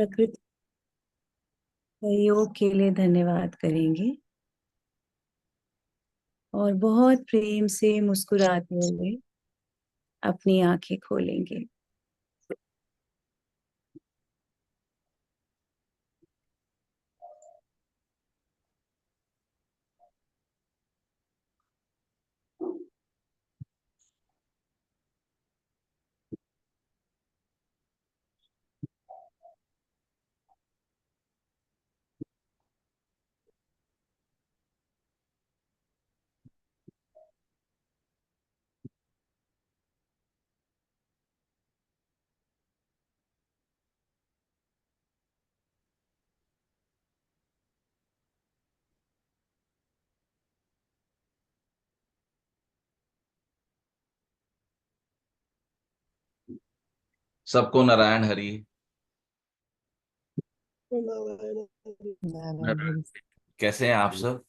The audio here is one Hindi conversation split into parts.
प्रकृति सहयोग के लिए धन्यवाद करेंगे और बहुत प्रेम से मुस्कुराते हुए अपनी आंखें खोलेंगे। सबको नारायण हरि। नारायण कैसे हैं आप सब?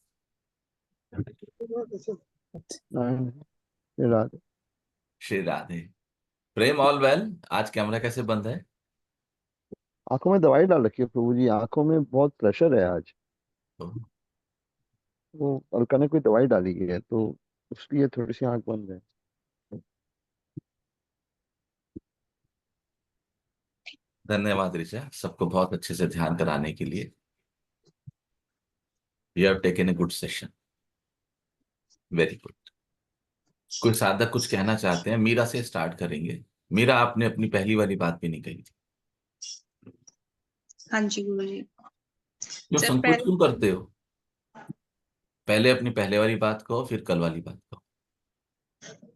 राधे। श्री राधे। प्रेम ऑल वेल। आज कैमरा कैसे बंद है? आंखों में दवाई डाल रखी है प्रभु जी, आंखों में बहुत प्रेशर है आज। तो वो अलका ने कोई दवाई डाली है तो उसलिए थोड़ी सी आंख बंद है। धन्यवाद ऋचा, सबको बहुत अच्छे से ध्यान कराने के लिए। You have taken a good session. Very good. कोई साधक कुछ कहना चाहते हैं? मीरा से स्टार्ट करेंगे। मीरा, आपने अपनी पहली वाली बात भी नहीं कही थी। हाँ जी गुरु जी। क्यों सर संकोच क्यों पहले करते हो? पहले अपनी पहले वाली बात कहो, फिर कल वाली बात कहो।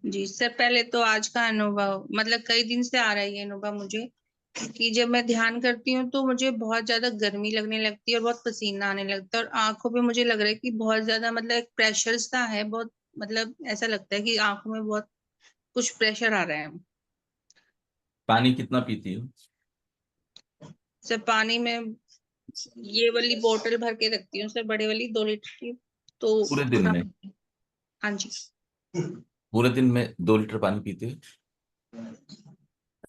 जी सर, पहले तो आज का अनुभव, मतलब कई दिन से आ रहा है ये अनुभव मुझे कि जब मैं ध्यान करती हूँ तो मुझे बहुत ज्यादा गर्मी लगने लगती है और बहुत पसीना आने लगता है, और आंखों पे मुझे लग रहा है कि बहुत ज्यादा, मतलब एक प्रेशर सा है बहुत, मतलब ऐसा लगता है कि आंखों में बहुत कुछ प्रेशर आ रहा है। पानी कितना पीती हो? सर पानी में ये वाली बोतल भर के रखती हूँ सर, बड़े वाली 2 लीटर की, तो पूरे दिन उतना। में? हाँ जी। पूरे दिन में 2 लीटर पानी पीते हो?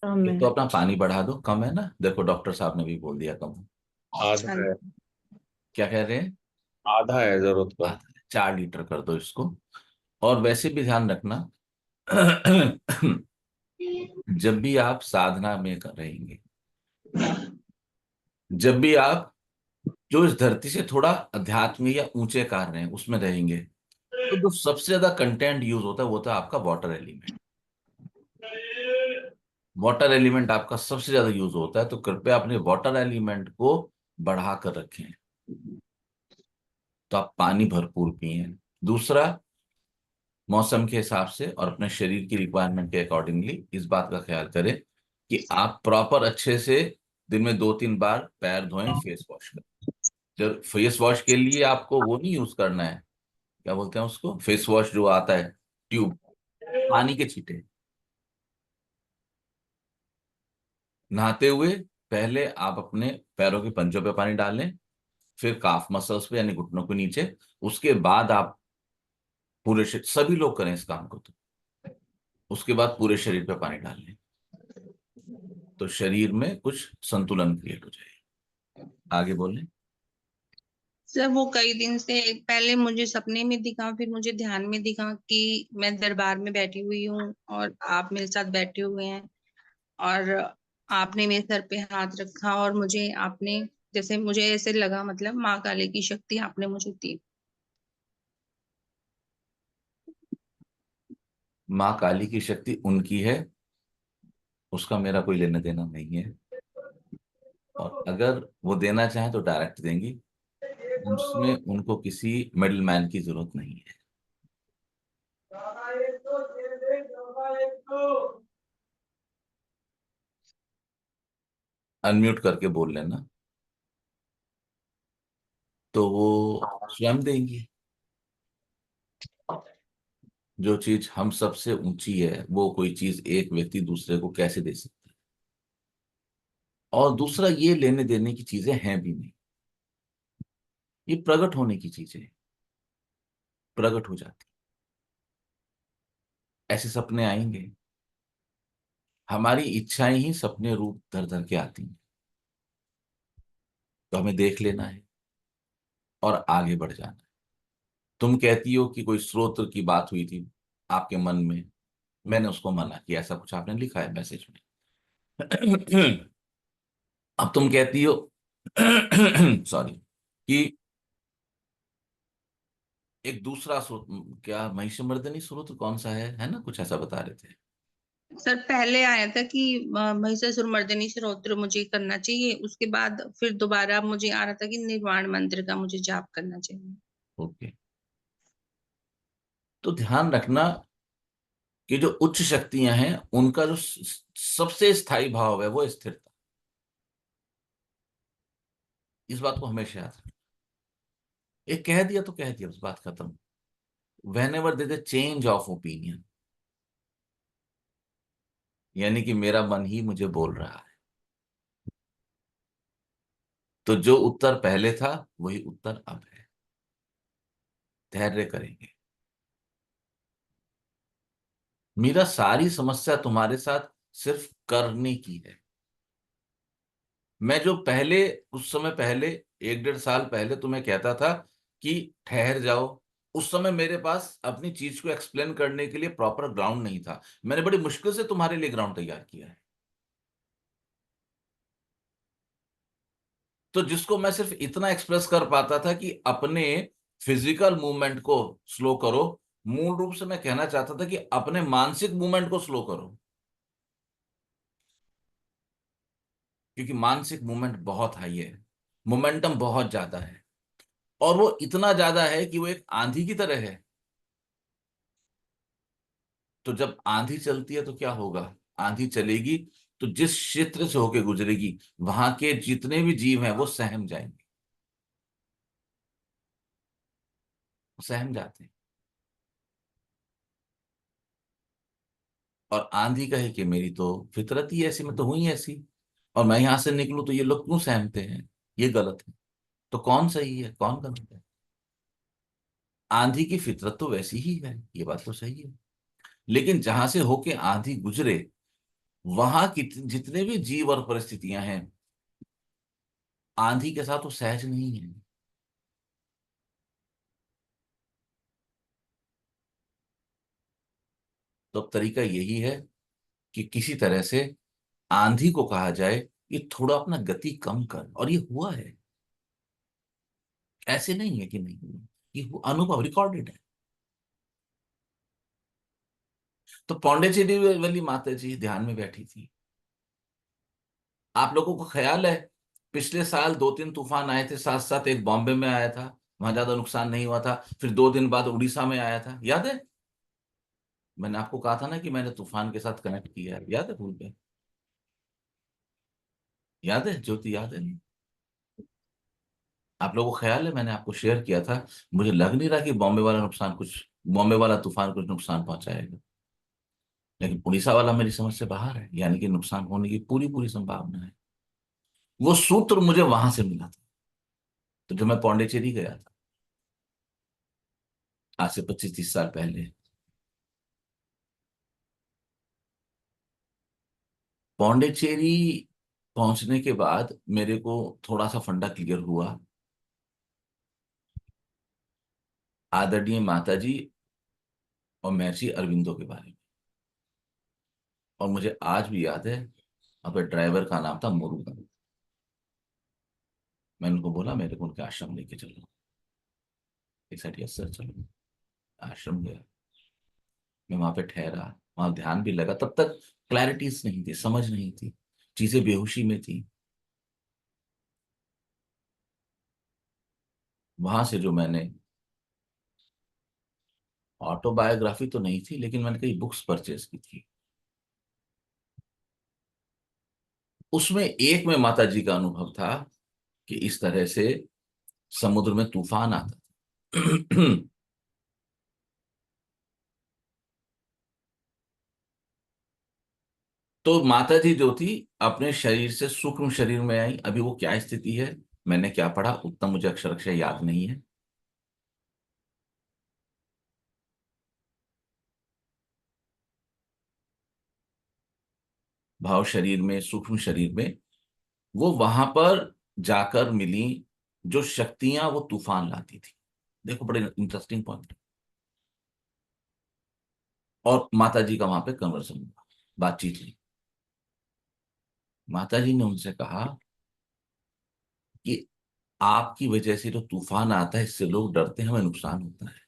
कम एक है। तो अपना पानी बढ़ा दो, कम है ना। देखो डॉक्टर साहब ने भी बोल दिया कम है। आधा हाँ है। क्या कह रहे हैं? आधा है जरूरत का। आधा है। 4 लीटर कर दो इसको। और वैसे भी ध्यान रखना, जब भी आप साधना में रहेंगे, जब भी आप जो इस धरती से थोड़ा अध्यात्म या ऊंचे कार्य हैं उसमें रहेंगे, तो जो सबसे ज्यादा कंटेंट यूज होता है वो था आपका वाटर एलिमेंट। वाटर एलिमेंट आपका सबसे ज्यादा यूज होता है, तो कृपया अपने वाटर एलिमेंट को बढ़ा कर रखें। तो आप पानी भरपूर पिए। दूसरा, मौसम के हिसाब से और अपने शरीर की रिक्वायरमेंट के अकॉर्डिंगली इस बात का ख्याल करें कि आप प्रॉपर अच्छे से दिन में 2-3 बार पैर धोएं, फेस वॉश करें। जब फेस वॉश के लिए आपको वो नहीं यूज करना है, क्या बोलते हैं उसको, फेस वॉश जो आता है ट्यूब, पानी के छींटे। नहाते हुए पहले आप अपने पैरों के पंजों पे पानी डालें, फिर काफ मसल्स पे यानी घुटनों के नीचे। उसके बाद आप पूरे सभी लोग करें इस काम को, तो उसके बाद पूरे शरीर पे पानी डाल लें, तो शरीर में कुछ संतुलन क्रिएट हो जाएगा। आगे बोलें। सर वो कई दिन से, पहले मुझे सपने में दिखा, फिर मुझे ध्यान में दिखा कि मैं दरबार में बैठी हुई हूँ और आप मेरे साथ बैठे हुए हैं, और आपने मेरे सर पे हाथ रखा और मुझे आपने, जैसे मुझे ऐसे लगा, मतलब माँ काली की शक्ति आपने मुझे दी। माँ काली की शक्ति उनकी है, उसका मेरा कोई लेना देना नहीं है। और अगर वो देना चाहें तो डायरेक्ट देंगी, उसमें उनको किसी मिडिल मैन की जरूरत नहीं है। अनम्यूट करके बोल लेना, तो वो स्वयं देंगी। जो चीज हम सबसे ऊंची है वो कोई चीज एक व्यक्ति दूसरे को कैसे दे सकता है? और दूसरा, ये लेने देने की चीजें हैं भी नहीं, ये प्रकट होने की चीजें हैं, प्रकट हो जाती। ऐसे सपने आएंगे, हमारी इच्छाएं ही सपने रूप धर धर के आती हैं। तो हमें देख लेना है और आगे बढ़ जाना है। तुम कहती हो कि कोई स्रोत की बात हुई थी आपके मन में, मैंने उसको मना किया, ऐसा कुछ आपने लिखा है मैसेज में। अब तुम कहती हो सॉरी, कि एक दूसरा स्रोत, क्या महिषमर्दिनी स्रोत कौन सा है ना, कुछ ऐसा बता रहे थे। सर पहले आया था कि महिषासुरमर्दिनी स्तोत्र मुझे करना चाहिए, उसके बाद फिर दोबारा मुझे आ रहा था कि निर्वाण मंत्र का मुझे जाप करना चाहिए। ओके, तो ध्यान रखना कि जो उच्च शक्तियां हैं उनका जो सबसे स्थायी भाव है वो स्थिरता। इस बात को हमेशा याद रखना। एक कह दिया तो कह दिया, उस बात खत्म। Whenever there is change of opinion, यानी कि मेरा मन ही मुझे बोल रहा है, तो जो उत्तर पहले था वही उत्तर अब है। धैर्य करेंगे। मेरा सारी समस्या तुम्हारे साथ सिर्फ करने की है। मैं जो पहले, कुछ समय पहले, 1-1.5 साल पहले तुम्हें कहता था कि ठहर जाओ, उस समय मेरे पास अपनी चीज को एक्सप्लेन करने के लिए प्रॉपर ग्राउंड नहीं था। मैंने बड़ी मुश्किल से तुम्हारे लिए ग्राउंड तैयार किया है। तो जिसको मैं सिर्फ इतना एक्सप्रेस कर पाता था कि अपने फिजिकल मूवमेंट को स्लो करो, मूल रूप से मैं कहना चाहता था कि अपने मानसिक मूवमेंट को स्लो करो, क्योंकि मानसिक मूवमेंट बहुत हाई है, मोमेंटम बहुत ज्यादा है, और वो इतना ज्यादा है कि वो एक आंधी की तरह है। तो जब आंधी चलती है तो क्या होगा, आंधी चलेगी तो जिस क्षेत्र से होके गुजरेगी वहां के जितने भी जीव हैं वो सहम जाएंगे, सहम जाते हैं। और आंधी कहे कि मेरी तो फितरत ही ऐसी, मैं तो हुई ऐसी, और मैं यहां से निकलूं तो ये लोग क्यों सहमते हैं, ये गलत है। तो कौन सही है कौन गलत है? आंधी की फितरत तो वैसी ही है, ये बात तो सही है। लेकिन जहां से होके आंधी गुजरे वहां की जितने भी जीव और परिस्थितियां हैं, आंधी के साथ वो सहज नहीं है। तो अब तरीका यही है कि किसी तरह से आंधी को कहा जाए कि थोड़ा अपना गति कम कर, और ये हुआ है। ऐसे नहीं है कि नहीं हुआ, ये अनुभव रिकॉर्डेड है। तो पौंडेचेरी वाली माता जी ध्यान में बैठी थी। आप लोगों को ख्याल है पिछले साल 2-3 तूफान आए थे साथ साथ, एक बॉम्बे में आया था, वहां ज्यादा नुकसान नहीं हुआ था, फिर 2 दिन बाद उड़ीसा में आया था, याद है? मैंने आपको कहा था ना कि मैंने तूफान के साथ कनेक्ट किया है, याद है? भूल गए? याद है ज्योति, याद है? आप लोगों को ख्याल है मैंने आपको शेयर किया था, मुझे लग नहीं रहा कि बॉम्बे वाला तूफान कुछ नुकसान पहुंचाएगा, लेकिन उड़ीसा वाला मेरी समझ से बाहर है, यानी कि नुकसान होने की पूरी पूरी संभावना है। वो सूत्र मुझे वहां से मिला था, तो जब मैं पौंडीचेरी गया था आज से 25-30 साल पहले, पौंडीचेरी पहुंचने के बाद मेरे को थोड़ा सा फंडा क्लियर हुआ आदरणीय माता जी और महर्षि अरविंदो के बारे में। और मुझे आज भी याद है, अब ड्राइवर का नाम था मुरुगन। मैंने उनको बोला मेरे को उनके आश्रम लेके चलो, एक साइड, यस सर चलो। आश्रम गया, मैं वहां पे ठहरा, वहां ध्यान भी लगा, तब तक क्लैरिटीज नहीं थी, समझ नहीं थी, चीजें बेहोशी में थी। वहां से जो मैंने, ऑटोबायोग्राफी तो नहीं थी लेकिन मैंने कई बुक्स परचेज की थी, उसमें एक में माता जी का अनुभव था कि इस तरह से समुद्र में तूफान आता था। तो माता जी जो थी अपने शरीर से सूक्ष्म शरीर में आई, अभी वो क्या स्थिति है, मैंने क्या पढ़ा उतना मुझे अक्षरशः याद नहीं है। भाव शरीर में, सूक्ष्म शरीर में, वो वहां पर जाकर मिली जो शक्तियां वो तूफान लाती थी। देखो बड़े इंटरेस्टिंग पॉइंट। और माता जी का वहां पे कन्वर्सन हुआ, बातचीत हुई। माता जी ने उनसे कहा कि आपकी वजह से जो तूफान आता है इससे लोग डरते हैं, हमें नुकसान होता है।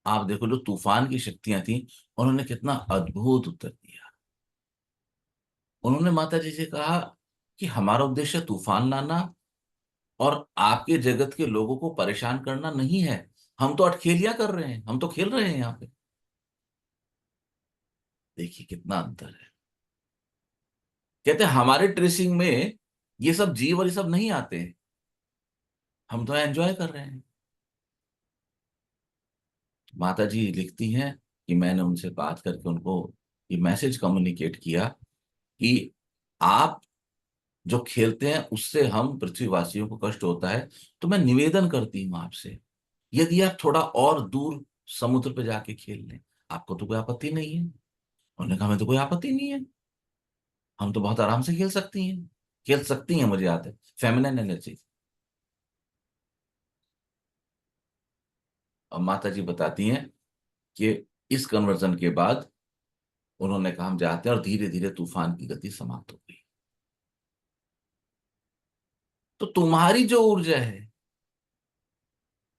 आप देखो जो तूफान की शक्तियां थी, उन्होंने कितना अद्भुत उत्तर दिया। उन्होंने माता जी से कहा कि हमारा उद्देश्य तूफान लाना और आपके जगत के लोगों को परेशान करना नहीं है। हम तो अटखेलियां कर रहे हैं, हम तो खेल रहे हैं यहाँ पे। देखिए कितना अंतर है। कहते हैं हमारे ट्रेसिंग में ये सब जीव और ये सब नहीं आते हैं, हम तो एंजॉय कर रहे हैं। माता जी लिखती हैं कि मैंने उनसे बात करके उनको ये मैसेज कम्युनिकेट किया कि आप जो खेलते हैं उससे हम पृथ्वीवासियों को कष्ट होता है। तो मैं निवेदन करती हूँ आपसे, यदि आप थोड़ा और दूर समुद्र पे जाके खेल लें, आपको तो कोई आपत्ति नहीं है। उन्होंने कहा हमें तो कोई आपत्ति नहीं है, हम तो बहुत आराम से खेल सकती हैं, मुझे याद है फेमिनिन एनर्जी। और माता जी बताती हैं कि इस कन्वर्जन के बाद उन्होंने कहा हम जाते हैं, और धीरे धीरे तूफान की गति समाप्त हो गई। तो तुम्हारी जो ऊर्जा है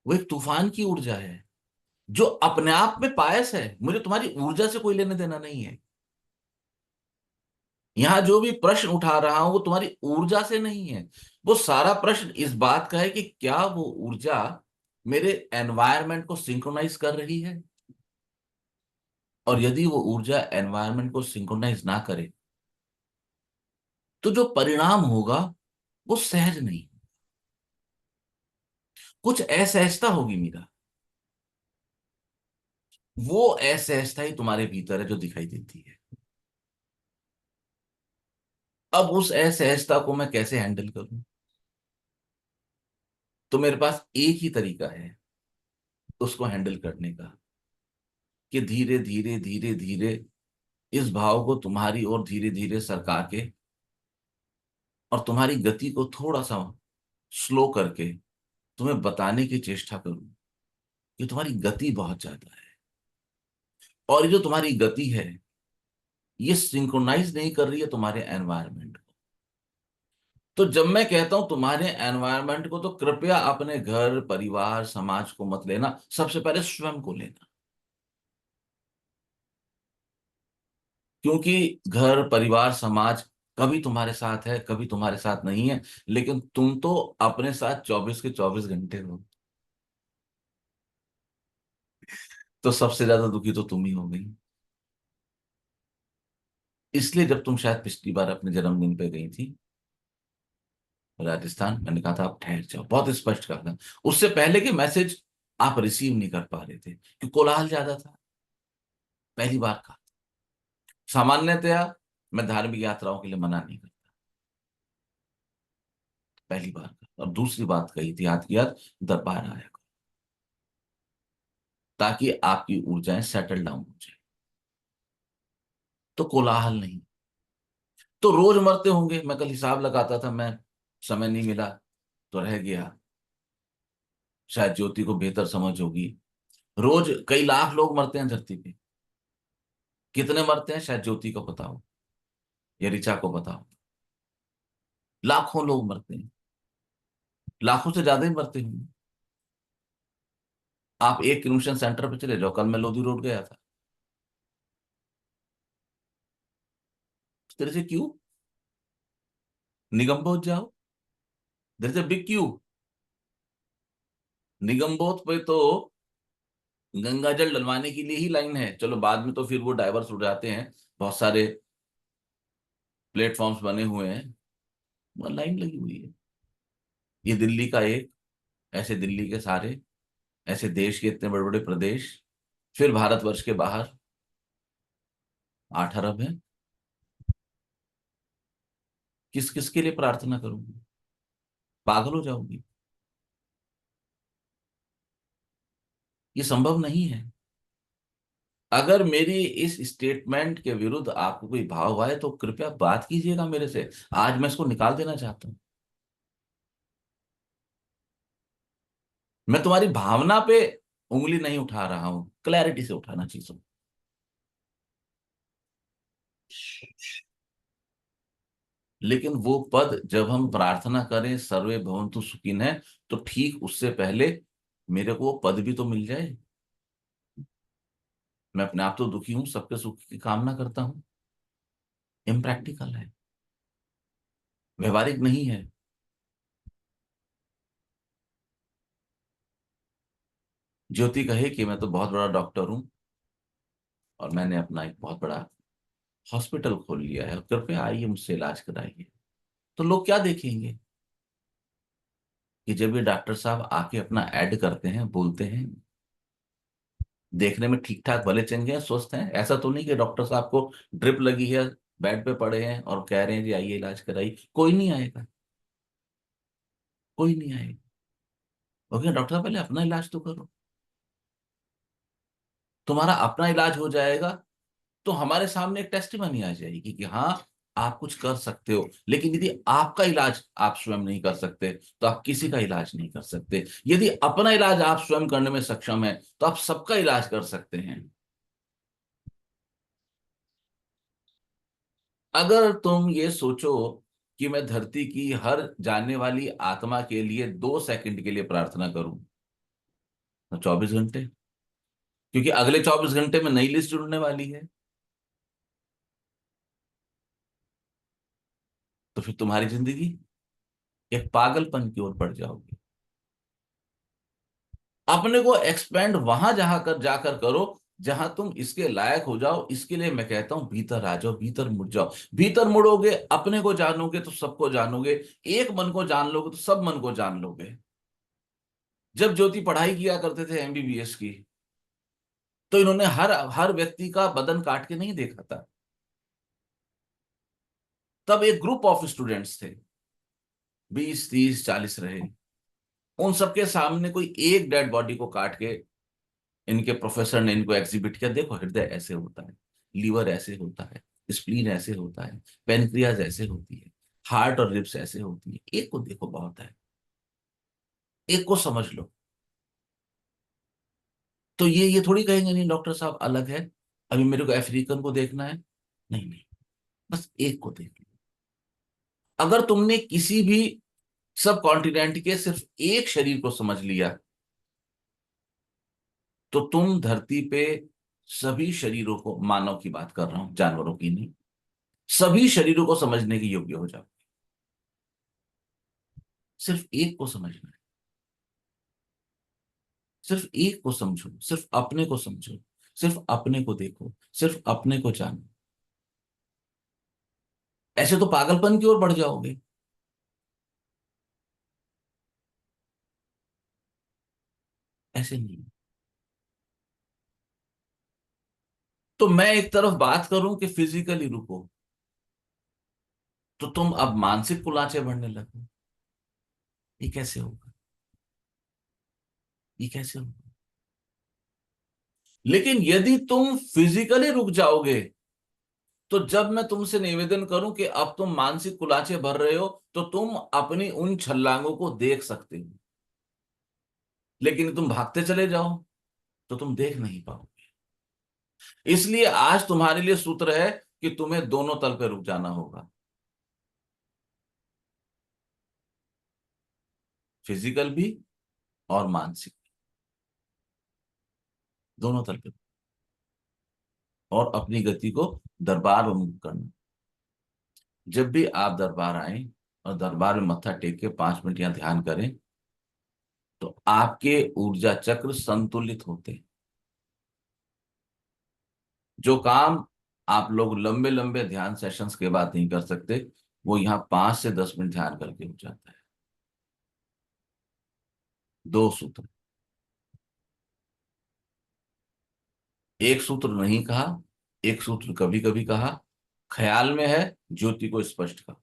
वो एक तूफान की ऊर्जा है जो अपने आप में पायस है। मुझे तुम्हारी ऊर्जा से कोई लेने देना नहीं है। यहां जो भी प्रश्न उठा रहा हूं वो तुम्हारी ऊर्जा से नहीं है। वो सारा प्रश्न इस बात का है कि क्या वो ऊर्जा मेरे एनवायरनमेंट को सिंक्रोनाइज कर रही है। और यदि वो ऊर्जा एनवायरनमेंट को सिंक्रोनाइज ना करे तो जो परिणाम होगा वो सहज नहीं, कुछ असहजता होगी मीरा। वो असहजता ही तुम्हारे भीतर है जो दिखाई देती है। अब उस असहजता को मैं कैसे हैंडल करूं? तो मेरे पास एक ही तरीका है उसको हैंडल करने का, कि धीरे धीरे धीरे धीरे इस भाव को तुम्हारी ओर धीरे धीरे सरका के और तुम्हारी गति को थोड़ा सा स्लो करके तुम्हें बताने की चेष्टा करूं कि तुम्हारी गति बहुत ज्यादा है, और ये जो तुम्हारी गति है ये सिंक्रोनाइज नहीं कर रही है तुम्हारे एनवायरनमेंट को। तो जब मैं कहता हूं तुम्हारे एनवायरनमेंट को, तो कृपया अपने घर परिवार समाज को मत लेना, सबसे पहले स्वयं को लेना। क्योंकि घर परिवार समाज कभी तुम्हारे साथ है कभी तुम्हारे साथ नहीं है, लेकिन तुम तो अपने साथ 24 के 24 घंटे हो। तो सबसे ज्यादा दुखी तो तुम ही हो गई। इसलिए जब तुम शायद पिछली बार अपने जन्मदिन पे गई थी राजस्थान, मैंने कहा था आप ठहर जाओ, बहुत स्पष्ट कहा था। उससे पहले के मैसेज आप रिसीव नहीं कर पा रहे थे क्योंकि कोलाहल ज्यादा था। पहली बार कहा। सामान्यतया मैं धार्मिक यात्राओं के लिए मना नहीं करता, पहली बार कहा। और दूसरी बात कही थी, याद किया, दरबार आया करो ताकि आपकी ऊर्जाएं सेटल डाउन हो जाए। तो कोलाहल नहीं। तो रोज मरते होंगे, मैं कल हिसाब लगाता था, मैं समय नहीं मिला तो रह गया। शायद ज्योति को बेहतर समझ होगी। रोज कई लाख लोग मरते हैं धरती पे, कितने मरते हैं शायद ज्योति को पता हो या ऋचा को पता हो। लाखों लोग मरते हैं, लाखों से ज्यादा ही मरते होंगे। आप एक क्रिमिशन सेंटर पे चले जाओ, कल मैं लोधी रोड गया था। इस तरह से क्यों? निगमबोध जाओ, there is a big queue. Nigambodh पे तो गंगा जल डलवाने के लिए ही लाइन है। चलो बाद में तो फिर वो डाइवर्स उड़ जाते हैं, बहुत सारे प्लेटफॉर्म्स बने हुए हैं, वहाँ लाइन लगी हुई है। ये दिल्ली का एक, ऐसे दिल्ली के सारे, ऐसे देश के इतने बड़े बड़े प्रदेश, फिर भारतवर्ष के बाहर 8 अरब है। किस किस के लिए प्रार्थना करूंगी? पागल हो जाऊंगी। ये संभव नहीं है। अगर मेरी इस स्टेटमेंट के विरुद्ध आपको कोई भाव आए तो कृपया बात कीजिएगा मेरे से। आज मैं इसको निकाल देना चाहता हूं। मैं तुम्हारी भावना पे उंगली नहीं उठा रहा हूं, क्लैरिटी से उठाना चीजों। लेकिन वो पद जब हम प्रार्थना करें सर्वे भवन्तु सुखिनः, तो ठीक उससे पहले मेरे को वो पद भी तो मिल जाए। मैं अपने आप तो दुखी हूं, सबके सुख की कामना करता हूं। इम्प्रैक्टिकल है, व्यवहारिक नहीं है। ज्योति कहे कि मैं तो बहुत बड़ा डॉक्टर हूं और मैंने अपना एक बहुत बड़ा हॉस्पिटल खोल लिया है, कृपया आइए मुझसे इलाज कराइए। तो लोग क्या देखेंगे कि जब ये डॉक्टर साहब आके अपना ऐड करते हैं, बोलते हैं, देखने में ठीक ठाक भले चंगे हैं, स्वस्थ हैं, ऐसा तो नहीं कि डॉक्टर साहब को ड्रिप लगी है, बेड पे पड़े हैं और कह रहे हैं जी आइए इलाज कराइए। कोई नहीं आएगा, कोई नहीं आएगा। ओके डॉक्टर साहब पहले अपना इलाज तो करो। तुम्हारा अपना इलाज हो जाएगा तो हमारे सामने एक टेस्टिमनी आ जाएगी कि हाँ आप कुछ कर सकते हो। लेकिन यदि आपका इलाज आप स्वयं नहीं कर सकते तो आप किसी का इलाज नहीं कर सकते। यदि अपना इलाज आप स्वयं करने में सक्षम है तो आप सबका इलाज कर सकते हैं। अगर तुम ये सोचो कि मैं धरती की हर जाने वाली आत्मा के लिए 2 सेकंड के लिए प्रार्थना करूं तो 24 घंटे, क्योंकि अगले 24 घंटे में नई लिस्ट जुड़ने वाली है। तो फिर तुम्हारी जिंदगी एक पागलपन की ओर बढ़ जाओगी। अपने को एक्सपेंड वहां जहां कर जाकर करो जहां तुम इसके लायक हो जाओ। इसके लिए मैं कहता हूं भीतर आ जाओ, भीतर मुड़ जाओ। भीतर मुड़ोगे, अपने को जानोगे तो सबको जानोगे। एक मन को जान लोगे तो सब मन को जान लोगे। जब ज्योति पढ़ाई किया करते थे एमबीबीएस की, तो इन्होंने हर हर व्यक्ति का बदन काट के नहीं देखा था। तब एक ग्रुप ऑफ स्टूडेंट्स थे, 20 30 40 रहे। उन सबके सामने कोई एक डेड बॉडी को काट के इनके प्रोफेसर ने इनको एग्जिबिट किया। देखो हृदय ऐसे होता है, लीवर ऐसे होता है, स्प्लीन ऐसे होता है, पेनक्रियाज ऐसे होती है, हार्ट और रिब्स ऐसे होती है। एक को देखो बहुत है, एक को समझ लो। तो ये थोड़ी कहेंगे नहीं डॉक्टर साहब अलग है, अभी मेरे को अफ्रीकन को देखना है। नहीं नहीं, बस एक को देख लो। अगर तुमने किसी भी सब कॉन्टिनेंट के सिर्फ एक शरीर को समझ लिया तो तुम धरती पे सभी शरीरों को, मानव की बात कर रहा हूं, जानवरों की नहीं, सभी शरीरों को समझने के योग्य हो जाओ। सिर्फ एक को समझना है, सिर्फ एक को समझो, सिर्फ अपने को समझो, सिर्फ अपने को देखो, सिर्फ अपने को जानो। ऐसे तो पागलपन की ओर बढ़ जाओगे। ऐसे नहीं। तो मैं एक तरफ बात करूं कि फिजिकली रुको, तो तुम अब मानसिक कुलाचे बढ़ने लगो। ये कैसे होगा, ये कैसे होगा? लेकिन यदि तुम फिजिकली रुक जाओगे तो जब मैं तुमसे निवेदन करूं कि अब तुम मानसिक कुलाचे भर रहे हो तो तुम अपनी उन छलांगों को देख सकते हो। लेकिन तुम भागते चले जाओ तो तुम देख नहीं पाओगे। इसलिए आज तुम्हारे लिए सूत्र है कि तुम्हें दोनों तल पे रुक जाना होगा, फिजिकल भी और मानसिक, दोनों तल पे। और अपनी गति को दरबार उन्मुख करना। जब भी आप दरबार आए और दरबार में मत्था टेक के 5 मिनट यहां ध्यान करें तो आपके ऊर्जा चक्र संतुलित होते हैं। जो काम आप लोग लंबे लंबे ध्यान सेशंस के बाद नहीं कर सकते, वो यहाँ 5 से 10 मिनट ध्यान करके हो जाता है। 2 सूत्र, एक सूत्र नहीं कहा, एक सूत्र कभी कभी कहा, ख्याल में है, ज्योति को स्पष्ट कहा।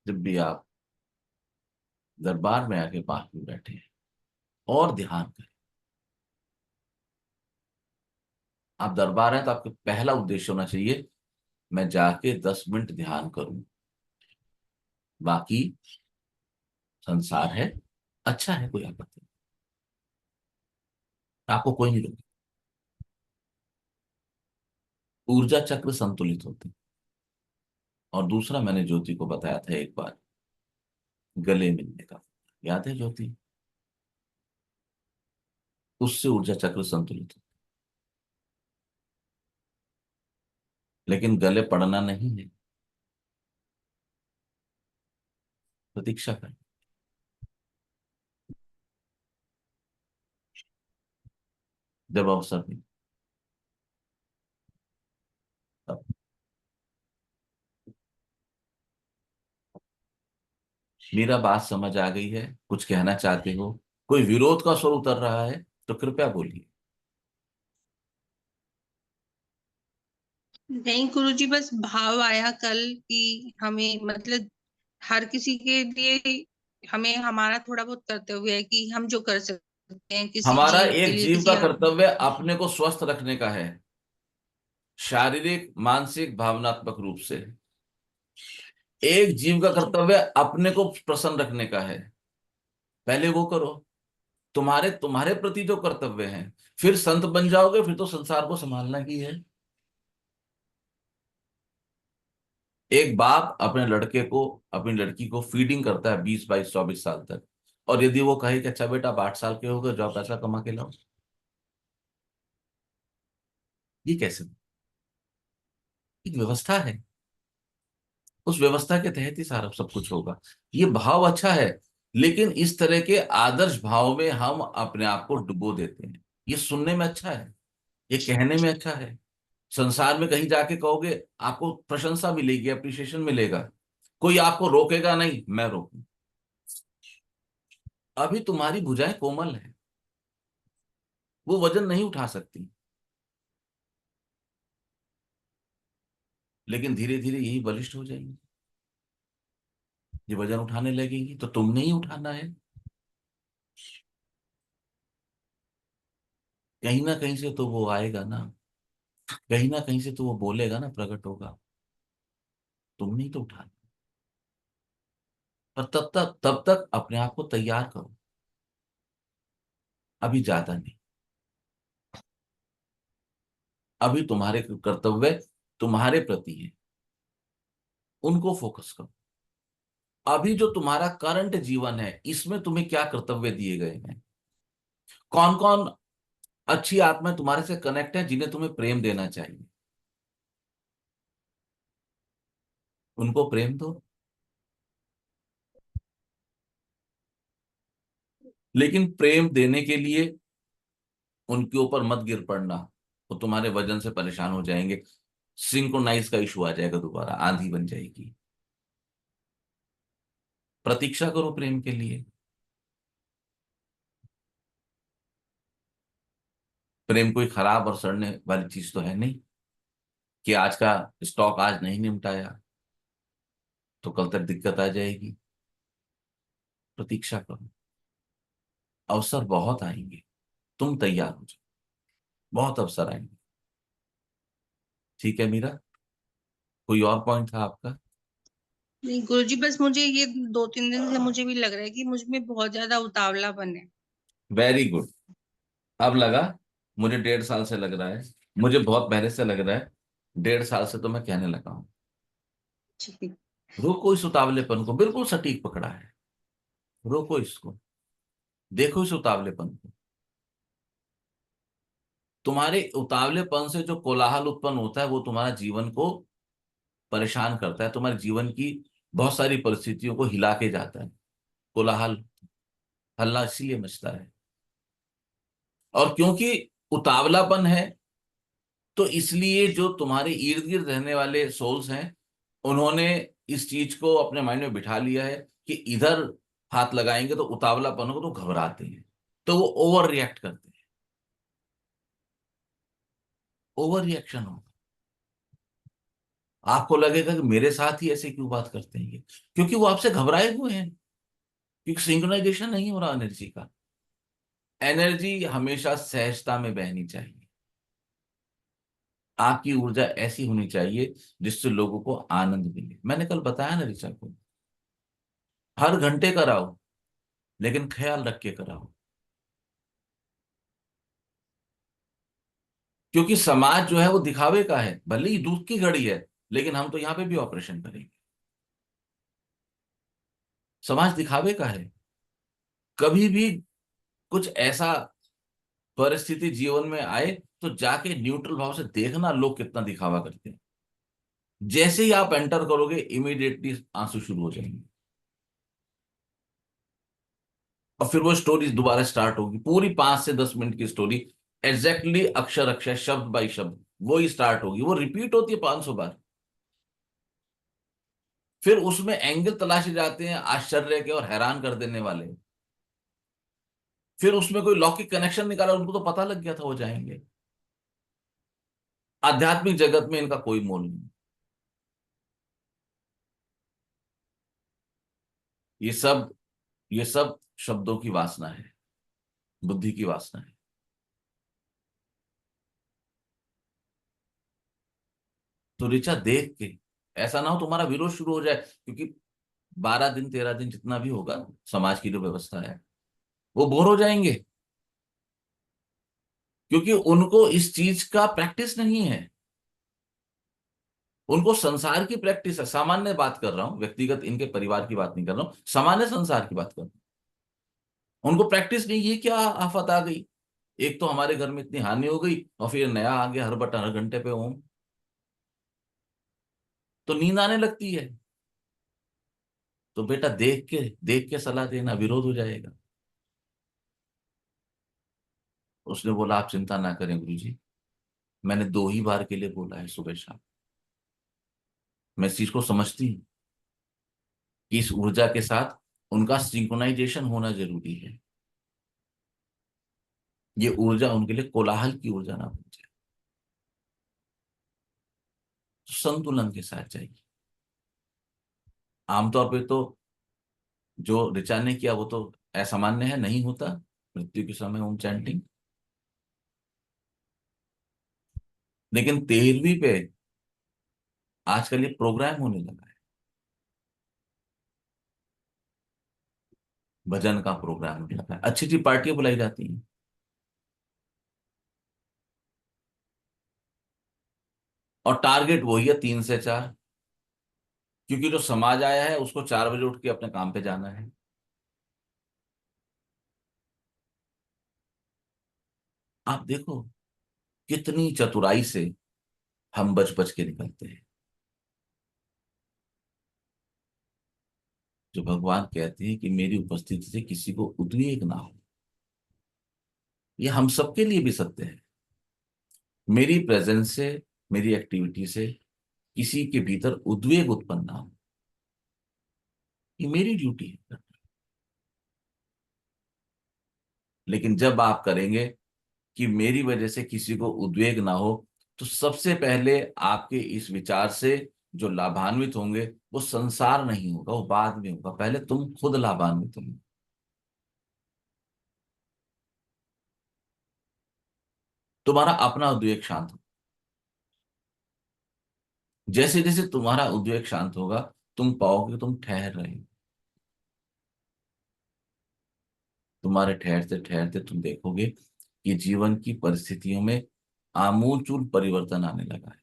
जब भी आप दरबार में आके 5 मिनट बैठे हैं और ध्यान करें। आप दरबार हैं तो आपका पहला उद्देश्य होना चाहिए मैं जाके 10 मिनट ध्यान करूं, बाकी संसार है, अच्छा है, कोई आपत्ति नहीं, आपको कोई नहीं रोके। ऊर्जा चक्र संतुलित होते हैं। और दूसरा मैंने ज्योति को बताया था एक बार, गले मिलने का, याद है ज्योति? उससे ऊर्जा चक्र संतुलित होता है। लेकिन गले पड़ना नहीं है, प्रतीक्षा करें। जब अवसर मिले तब। मेरा बात समझ आ गई है? कुछ कहना चाहते हो? कोई विरोध का स्वर उतर रहा है तो कृपया बोलिए। नहीं गुरुजी, बस भाव आया कल कि हमें मतलब हर किसी के लिए हमें हमारा थोड़ा बहुत कर्तव्य है कि हम जो कर सकते हैं किसी हमारा जीव के एक लिए, जीव किसी का कर्तव्य अपने को स्वस्थ रखने का है, शारीरिक, मानसिक, भावनात्मक रूप से। एक जीव का कर्तव्य अपने को प्रसन्न रखने का है, पहले वो करो। तुम्हारे तुम्हारे प्रति जो कर्तव्य है, फिर संत बन जाओगे, फिर तो संसार को संभालना ही है। एक बाप अपने लड़के को, अपनी लड़की को फीडिंग करता है 20 22 24 साल तक, और यदि वो कहे कि अच्छा बेटा आप 8 साल के हो गए, जाओ पैसा कमा के लाओ, ये कैसे? एक व्यवस्था है, उस व्यवस्था के तहत ही सारा सब कुछ होगा। ये भाव अच्छा है, लेकिन इस तरह के आदर्श भाव में हम अपने आप को डुबो देते हैं। ये सुनने में अच्छा है, ये कहने में अच्छा है, संसार में कहीं जाके कहोगे आपको प्रशंसा मिलेगी, अप्रिशिएशन मिलेगा, कोई आपको रोकेगा नहीं, मैं रोकूं। अभी तुम्हारी भुजाएं कोमल है, वो वजन नहीं उठा सकती, लेकिन धीरे धीरे यही बलिष्ठ हो जाएंगी। ये वजन उठाने लगेंगी तो तुमने ही उठाना है। कहीं ना कहीं से तो वो आएगा ना, कहीं ना कहीं से तो वो बोलेगा ना, प्रकट होगा, तुमने ही तो उठाना। पर तब तक अपने आप को तैयार करो, अभी ज्यादा नहीं। अभी तुम्हारे कर्तव्य तुम्हारे प्रति है, उनको फोकस करो। अभी जो तुम्हारा करंट जीवन है, इसमें तुम्हें क्या कर्तव्य दिए गए हैं? कौन कौन अच्छी आत्माएं तुम्हारे से कनेक्ट है, जिन्हें तुम्हें प्रेम देना चाहिए, उनको प्रेम दो। लेकिन प्रेम देने के लिए उनके ऊपर मत गिर पड़ना, वो तुम्हारे वजन से परेशान हो जाएंगे, सिंक्रोनाइज का इशू आ जाएगा, दोबारा आंधी बन जाएगी। प्रतीक्षा करो प्रेम के लिए। प्रेम कोई खराब और सड़ने वाली चीज तो है नहीं कि आज का स्टॉक आज नहीं निपटाया तो कल तक दिक्कत आ जाएगी। प्रतीक्षा करो, अवसर बहुत आएंगे, तुम तैयार हो जाओ, बहुत अवसर आएंगे। ठीक है मीरा, कोई और पॉइंट था आपका? नहीं गुरुजी, बस मुझे ये 2-3 दिन से मुझे भी लग रहा है कि मुझ में बहुत ज्यादा उतावलापन है। Very good. अब लगा, मुझे 1.5 साल से लग रहा है, मुझे बहुत पहले से लग रहा है, 1.5 साल से तो मैं कहने लगा हूं। जी। रोको इस उतावलेपन को, बिल्कुल सटीक पकड़ा है, रोको इसको, देखो इस उतावलेपन को। तुम्हारे उतावलेपन से जो कोलाहल उत्पन्न होता है, वो तुम्हारा जीवन को परेशान करता है, तुम्हारे जीवन की बहुत सारी परिस्थितियों को हिला के जाता है। कोलाहल, हल्ला इसीलिए मचता है। और क्योंकि उतावलापन है, तो इसलिए जो तुम्हारे इर्द गिर्द रहने वाले सोल्स हैं, उन्होंने इस चीज को अपने माइंड में बिठा लिया है कि इधर हाथ लगाएंगे तो उतावलापन को, तो घबराते हैं, तो वो ओवर रिएक्ट करते हैं। ओवर रिएक्शन होगा, आपको लगेगा कि मेरे साथ ही ऐसे क्यों बात करते हैं ये, क्योंकि वो आपसे घबराए हुए हैं, क्योंकि सिंक्रोनाइजेशन नहीं हो रहा एनर्जी का। एनर्जी हमेशा सहजता में बहनी चाहिए। आपकी ऊर्जा ऐसी होनी चाहिए जिससे लोगों को आनंद मिले। मैंने कल बताया ना ऋचा को, हर घंटे कराओ लेकिन ख्याल रख के कराओ, क्योंकि समाज जो है वो दिखावे का है। भले ही दूध की घड़ी है लेकिन हम तो यहां पे भी ऑपरेशन करेंगे। समाज दिखावे का है। कभी भी कुछ ऐसा परिस्थिति जीवन में आए तो जाके न्यूट्रल भाव से देखना लोग कितना दिखावा करते हैं। जैसे ही आप एंटर करोगे इमीडिएटली आंसू शुरू हो जाएंगे और फिर वो स्टोरी दोबारा स्टार्ट होगी, पूरी 5 से 10 मिनट की स्टोरी, एग्जैक्टली अक्षर अक्षर शब्द बाय शब्द वो ही स्टार्ट होगी। वो रिपीट होती है 500 बार। फिर उसमें एंगल तलाशे जाते हैं आश्चर्य के और हैरान कर देने वाले। फिर उसमें कोई लौकिक कनेक्शन निकाला, उनको तो पता लग गया था वो जाएंगे। आध्यात्मिक जगत में इनका कोई मोल नहीं। ये सब ये सब शब्दों की वासना है, बुद्धि की वासना है। तो ऋचा देख के ऐसा ना हो तुम्हारा विरोध शुरू हो जाए, क्योंकि 12 दिन 13 दिन जितना भी होगा समाज की जो व्यवस्था है वो बोर हो जाएंगे, क्योंकि उनको इस चीज का प्रैक्टिस नहीं है। उनको संसार की प्रैक्टिस है। सामान्य बात कर रहा हूं, व्यक्तिगत इनके परिवार की बात नहीं कर रहा हूं, सामान्य संसार की बात कर रहा हूं। उनको प्रैक्टिस नहीं। ये क्या आफत आ गई, एक तो हमारे घर में इतनी हानि हो गई और फिर नया आ गया, हर बटन हर घंटे पे ओम। तो नींद आने लगती है। तो बेटा देख के सलाह देना, विरोध हो जाएगा। उसने बोला आप चिंता ना करें गुरुजी, मैंने 2 ही बार के लिए बोला है सुबह शाम। मैं इस चीज को समझती हूँ कि इस ऊर्जा के साथ उनका सिंक्रोनाइजेशन होना जरूरी है। ये ऊर्जा उनके लिए कोलाहल की ऊर्जा ना बन जाए, तो संतुलन के साथ चाहिए। आमतौर पे तो जो ऋचा ने किया वो तो असामान्य है, नहीं होता मृत्यु के समय ओम चैंटिंग। लेकिन 13वीं पे आजकल ये प्रोग्राम होने लगा है, भजन का प्रोग्राम होने लगा है, अच्छी अच्छी पार्टियां बुलाई जाती हैं। और टारगेट वही है 3 से 4, क्योंकि जो समाज आया है उसको 4 बजे उठ के अपने काम पे जाना है। आप देखो कितनी चतुराई से हम बच बच के निकलते हैं। जो भगवान कहते हैं कि मेरी उपस्थिति से किसी को उद्वेग ना हो, ये हम सबके लिए भी सत्य है। मेरी प्रेजेंस से, मेरी एक्टिविटी से किसी के भीतर उद्वेग उत्पन्न ना हो, ये मेरी ड्यूटी है। लेकिन जब आप करेंगे कि मेरी वजह से किसी को उद्वेग ना हो, तो सबसे पहले आपके इस विचार से जो लाभान्वित होंगे वो संसार नहीं होगा, वो बाद में होगा। पहले तुम खुद लाभान्वित होंगे। तुम्हारा अपना उद्वेग शांत हो। जैसे जैसे तुम्हारा उद्वेग शांत होगा तुम पाओगे तुम ठहर रहे हो। तुम्हारे ठहरते ठहरते तुम देखोगे कि जीवन की परिस्थितियों में आमूलचूल परिवर्तन आने लगा है।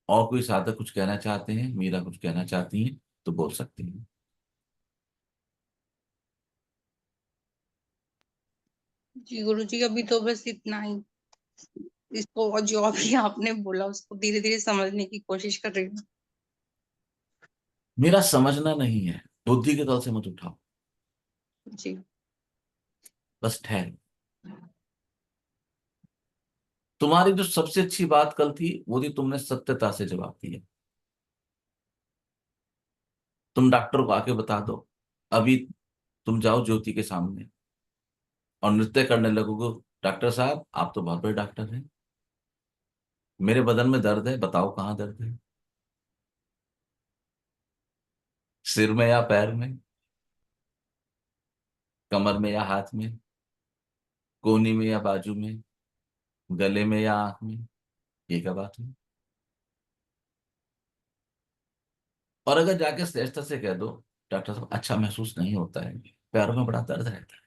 और कोई साधक कुछ कहना चाहते हैं, मीरा कुछ कहना चाहती हैं तो बोल सकती हैं। जी गुरु जी, अभी तो बस इतना ही। इसको और जो अभी आपने बोला उसको धीरे धीरे समझने की कोशिश कर रही हूँ। मेरा समझना नहीं है, बुद्धि के तल से मत उठाओ, जी बस ठहर। तुम्हारी जो सबसे अच्छी बात कल थी वो थी तुमने सत्यता से जवाब दिया। तुम डॉक्टर को आके बता दो, अभी तुम जाओ ज्योति के सामने और नृत्य करने लगोगे, डॉक्टर साहब आप तो बहुत बड़े डॉक्टर हैं, मेरे बदन में दर्द है, बताओ कहाँ दर्द है, सिर में या पैर में। कमर में या हाथ में, कोहनी में या बाजू में, गले में या आंख में, ये क्या बात है? और अगर जाके श्रेष्ठता से कह दो डॉक्टर साहब अच्छा महसूस नहीं होता है, पैरों में बड़ा दर्द रहता है,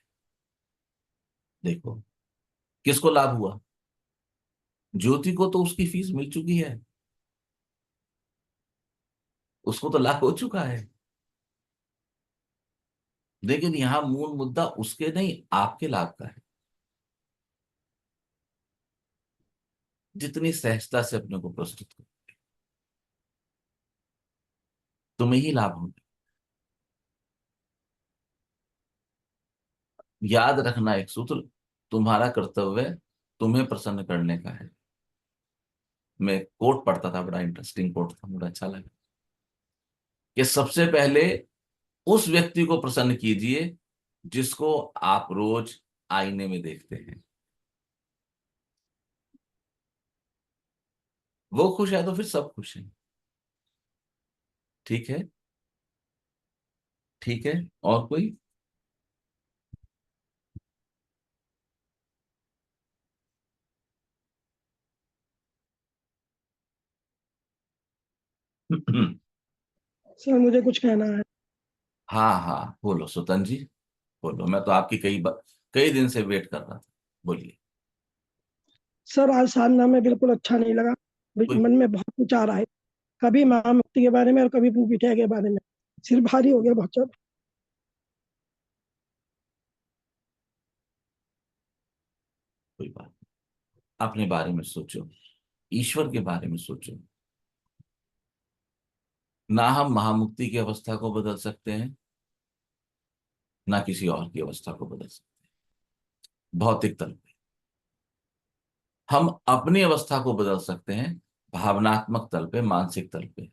देखो किसको लाभ हुआ? ज्योति को तो उसकी फीस मिल चुकी है, उसको तो लाभ हो चुका है। लेकिन यहां मूल मुद्दा उसके नहीं, आपके लाभ का है। जितनी सहजता से अपने को प्रस्तुत करो, तुम्हें ही लाभ होगा। याद रखना एक सूत्र, तुम्हारा कर्तव्य तुम्हें प्रसन्न करने का है। मैं कोट पढ़ता था, बड़ा इंटरेस्टिंग कोट था, मुझे अच्छा लगा कि सबसे पहले उस व्यक्ति को प्रसन्न कीजिए जिसको आप रोज आईने में देखते हैं। वो खुश है तो फिर सब खुश हैं। ठीक है, ठीक है। और कोई? सर मुझे कुछ कहना है। हाँ हाँ, बोलो सुतन जी, बोलो। मैं तो आपकी कई दिन से वेट कर रहा था, बोलिए। सर आज साधना में बिल्कुल अच्छा नहीं लगा। कोई मन में बहुत कुछ आ रहा है, कभी महामुक्ति के बारे में और कभी बिटिया के बारे में। सिर भारी हो गया बहुत ज्यादा। कोई बात नहीं। अपने बारे में सोचो, ईश्वर के बारे में सोचो। ना हम महामुक्ति की अवस्था को बदल सकते हैं, ना किसी और की अवस्था को बदल सकते हैं भौतिक तल पे। हम अपनी अवस्था को बदल सकते हैं भावनात्मक तल पे, मानसिक तल पे।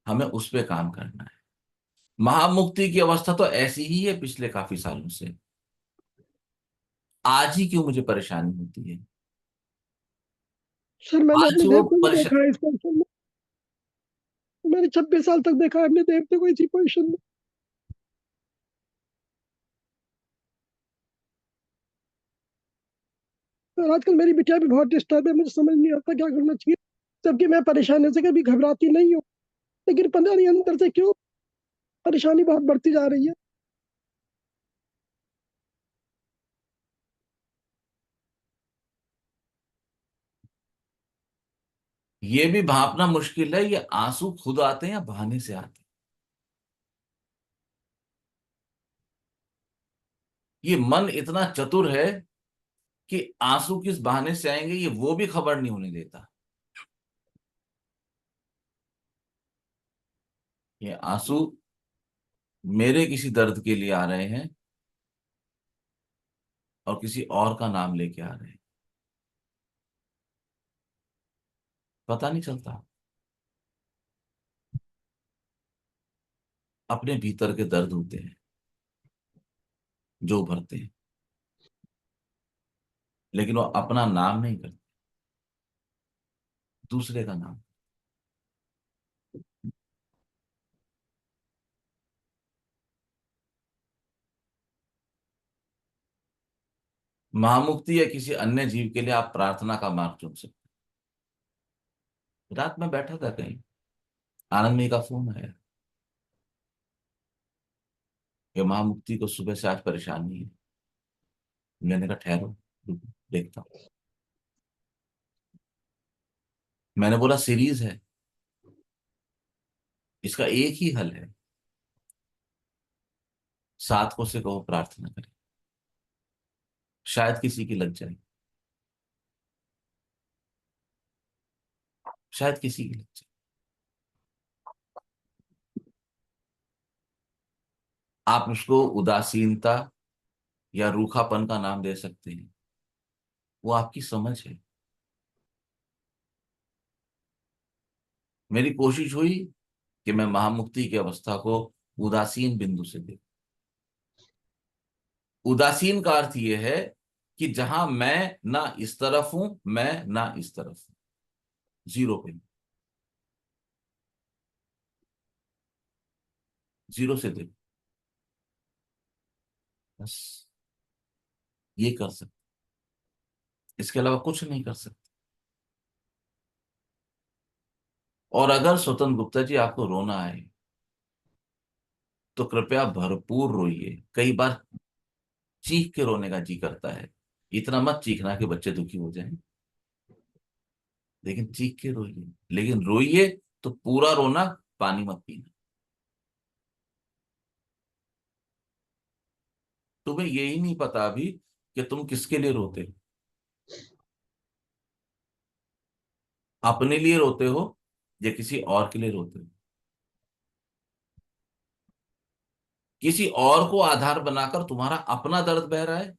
हमें उस पे काम करना है। महामुक्ति की अवस्था तो ऐसी ही है पिछले काफी सालों से। आज ही क्यों मुझे परेशानी होती है? सर मैंने आज अपने वो देव को भी परेशान, देखा है इस पोजिशन में। मैंने 26 साल तक देखा है अपने देवते को इसी पोजिशन में। और आजकल मेरी बिटिया भी बहुत डिस्टर्ब है, मुझे समझ नहीं आता क्या करना चाहिए। जबकि मैं परेशानी से कभी घबराती नहीं हूँ, लेकिन पता नहीं अंदर से क्यों परेशानी बहुत बढ़ती जा रही है। ये भी भांपना मुश्किल है, ये आंसू खुद आते हैं या बहाने से आते हैं। ये मन इतना चतुर है कि आंसू किस बहाने से आएंगे ये वो भी खबर नहीं होने देता। ये आंसू मेरे किसी दर्द के लिए आ रहे हैं और किसी और का नाम लेके आ रहे हैं, पता नहीं चलता। अपने भीतर के दर्द होते हैं जो उभरते हैं, लेकिन वो अपना नाम नहीं करते, दूसरे का नाम। महामुक्ति या किसी अन्य जीव के लिए आप प्रार्थना का मार्ग चुन सकते हैं। रात में बैठा था कहीं, आनंद का फोन आया कि महामुक्ति को सुबह से आज परेशानी है। मैंने कहा ठहरो, देखता हूं। मैंने बोला सीरीज है, इसका एक ही हल है, साधकों से कहो प्रार्थना करें, शायद किसी की लग जाए, शायद किसी की लग जाए। आप उसको उदासीनता या रूखापन का नाम दे सकते हैं, वो आपकी समझ है। मेरी कोशिश हुई कि मैं महामुक्ति की अवस्था को उदासीन बिंदु से देखूं। उदासीन का अर्थ यह है कि जहां मैं ना इस तरफ हूं, मैं ना इस तरफ हूं, जीरो पे, जीरो से देखो। बस ये कर सकते, इसके अलावा कुछ नहीं कर सकते। और अगर स्वतंत्र गुप्ता जी आपको रोना आए तो कृपया भरपूर रोइए। कई बार चीख के रोने का जी करता है, इतना मत चीखना कि बच्चे दुखी हो जाएं, लेकिन चीख के रोइए, लेकिन रोइए तो पूरा रोना, पानी मत पीना। तुम्हें यही नहीं पता अभी कि तुम किसके लिए रोते हो। अपने लिए रोते हो या किसी और के लिए रोते हो। किसी और को आधार बनाकर तुम्हारा अपना दर्द बह रहा है,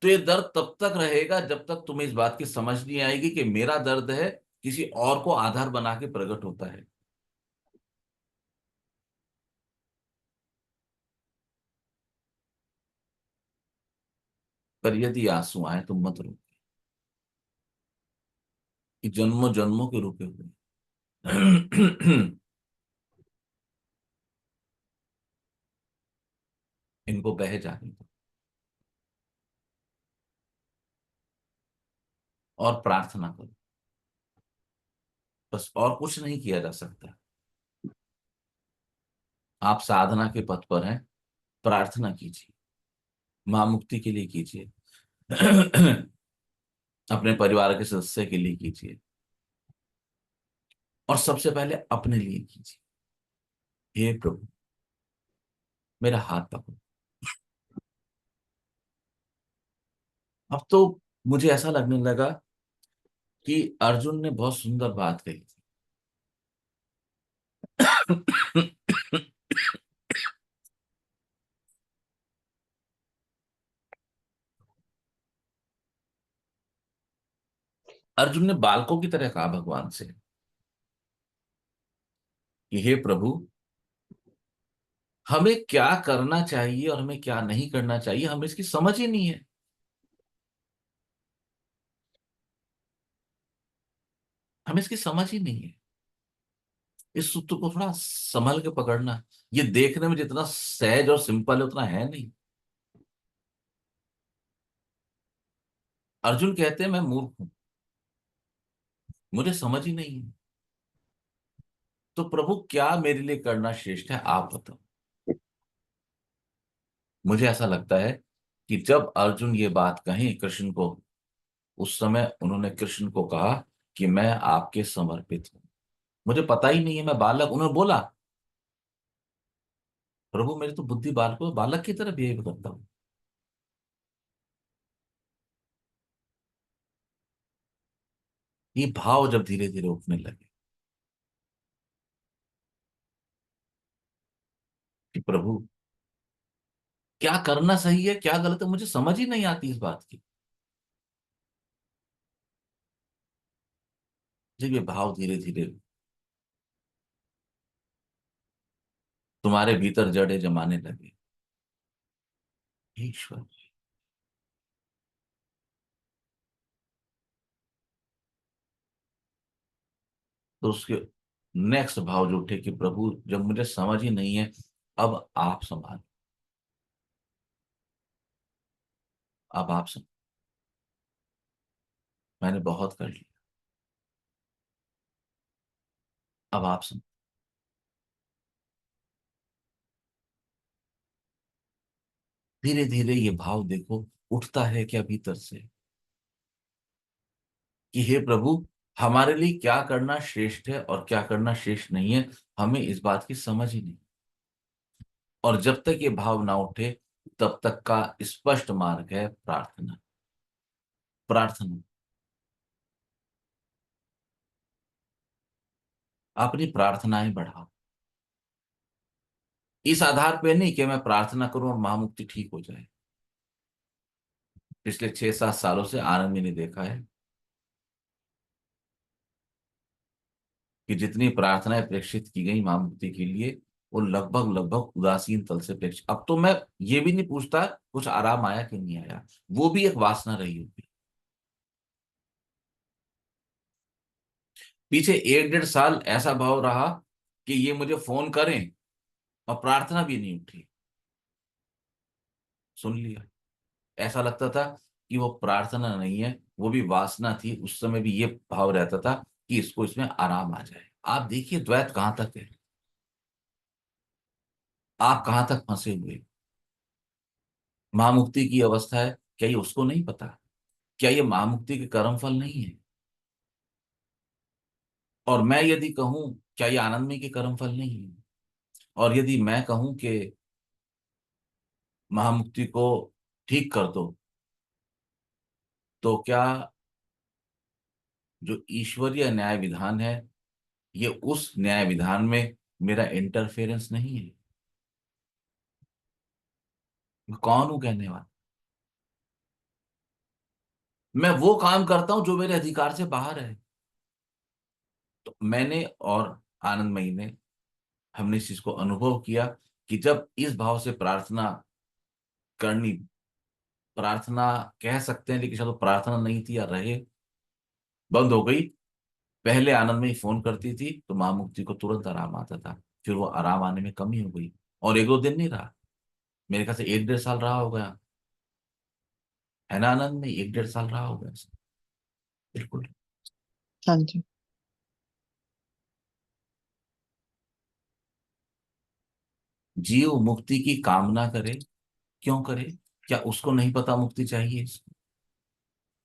तो ये दर्द तब तक रहेगा जब तक तुम्हें इस बात की समझ नहीं आएगी कि मेरा दर्द है किसी और को आधार बना के प्रकट होता है। पर यदि आंसू आए तो मत रो कि जन्मों जन्मों के रुके हुए। इनको बह जाने दो और प्रार्थना करो। बस और कुछ नहीं किया जा सकता। आप साधना के पथ पर हैं, प्रार्थना कीजिए, मां मुक्ति के लिए कीजिए, अपने परिवार के सदस्य के लिए कीजिए, और सबसे पहले अपने लिए कीजिए। हे प्रभु, मेरा हाथ पकड़ो। अब तो मुझे ऐसा लगने लगा कि अर्जुन ने बहुत सुंदर बात कही थी। अर्जुन ने बालकों की तरह कहा भगवान से कि हे प्रभु, हमें क्या करना चाहिए और हमें क्या नहीं करना चाहिए, हमें इसकी समझ ही नहीं है। हमें इसकी समझ ही नहीं है। इस सूत्र को थोड़ा संभल के पकड़ना। ये देखने में जितना सहज और सिंपल है उतना है नहीं। अर्जुन कहते हैं मैं मूर्ख हूं, मुझे समझ ही नहीं है। तो प्रभु क्या मेरे लिए करना श्रेष्ठ है, आप बताओ। मुझे ऐसा लगता है कि जब अर्जुन ये बात कही कृष्ण को, उस समय उन्होंने कृष्ण को कहा कि मैं आपके समर्पित हूं, मुझे पता ही नहीं है, मैं बालक। उन्होंने बोला प्रभु मेरी तो बुद्धि बालक की तरह बिहेव करता हूं। ये भाव जब धीरे धीरे उठने लगे कि प्रभु क्या करना सही है क्या गलत है, मुझे समझ ही नहीं आती इस बात की। जब ये भाव धीरे धीरे तुम्हारे भीतर जड़े जमाने लगे, ईश्वर, तो उसके नेक्स्ट भाव जो उठे कि प्रभु जब मुझे समझ ही नहीं है, अब आप संभाल, अब आप संभाल, मैंने बहुत कर लिया, अब आप संभाल। धीरे धीरे ये भाव देखो उठता है क्या भीतर से कि हे प्रभु, हमारे लिए क्या करना श्रेष्ठ है और क्या करना श्रेष्ठ नहीं है, हमें इस बात की समझ ही नहीं। और जब तक ये भाव ना उठे तब तक का स्पष्ट मार्ग है प्रार्थना। प्रार्थना, अपनी प्रार्थनाएं बढ़ाओ। इस आधार पे नहीं कि मैं प्रार्थना करूं और महामुक्ति ठीक हो जाए। पिछले 6-7 सालों से आनंद मैंने देखा है कि जितनी प्रार्थनाएं प्रेक्षित की गई महामुक्ति के लिए, वो लगभग लगभग उदासीन तल से प्रेक्षित। अब तो मैं ये भी नहीं पूछता कुछ आराम आया कि नहीं आया, वो भी एक वासना रही होगी। पीछे 1-1.5 साल ऐसा भाव रहा कि ये मुझे फोन करें और प्रार्थना भी नहीं उठी। सुन लिया। ऐसा लगता था कि वो प्रार्थना नहीं है, वो भी वासना थी। उस समय भी ये भाव रहता था कि इसको इसमें आराम आ जाए। आप देखिए द्वैत कहां तक है, आप कहां तक फंसे हुए। महामुक्ति की अवस्था है, क्या ये उसको नहीं पता? क्या ये महामुक्ति के कर्म फल नहीं है? और मैं यदि कहूं क्या ये आनंदमय के कर्म फल नहीं है? और यदि मैं कहूं कि महामुक्ति को ठीक कर दो, तो क्या जो ईश्वरीय न्याय विधान है, ये उस न्याय विधान में मेरा इंटरफेरेंस नहीं है? मैं कौन हूं कहने वाला? मैं वो काम करता हूं जो मेरे अधिकार से बाहर है। तो मैंने और आनंदमयी ने, हमने इस चीज को अनुभव किया कि जब इस भाव से प्रार्थना करनी, प्रार्थना कह सकते हैं लेकिन शायद वो प्रार्थना नहीं थी या रहे, बंद हो गई। पहले आनंदमयी फोन करती थी तो मां मुक्ति को तुरंत आराम आता था, फिर वो आराम आने में कमी हो गई। और एक दो दिन नहीं रहा, मेरे ख्याल से 1 डेढ़ साल रहा हो गया, है ना आनंद में? 1 डेढ़ साल रहा होगा ऐसा। बिल्कुल। हाँ जी। जीव मुक्ति की कामना करे, क्यों करे? क्या उसको नहीं पता मुक्ति चाहिए इसको?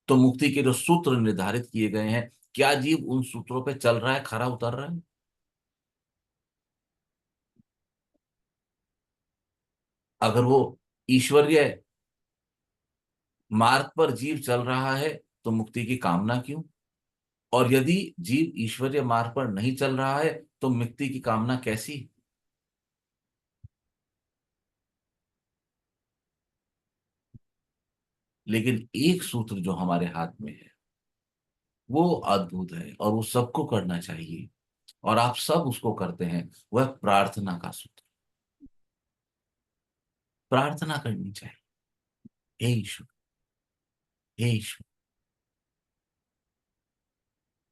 तो मुक्ति के जो सूत्र निर्धारित किए गए हैं, क्या जीव उन सूत्रों पे चल रहा है, खरा उतर रहा है? अगर वो ईश्वरीय मार्ग पर जीव चल रहा है तो मुक्ति की कामना क्यों? और यदि जीव ईश्वरीय मार्ग पर नहीं चल रहा है तो मुक्ति की कामना कैसी? लेकिन एक सूत्र जो हमारे हाथ में है वो अद्भुत है और वो सबको करना चाहिए, और आप सब उसको करते हैं। वह प्रार्थना का सूत्र। प्रार्थना करनी चाहिए, हे ईश्वर, हे ईश्वर,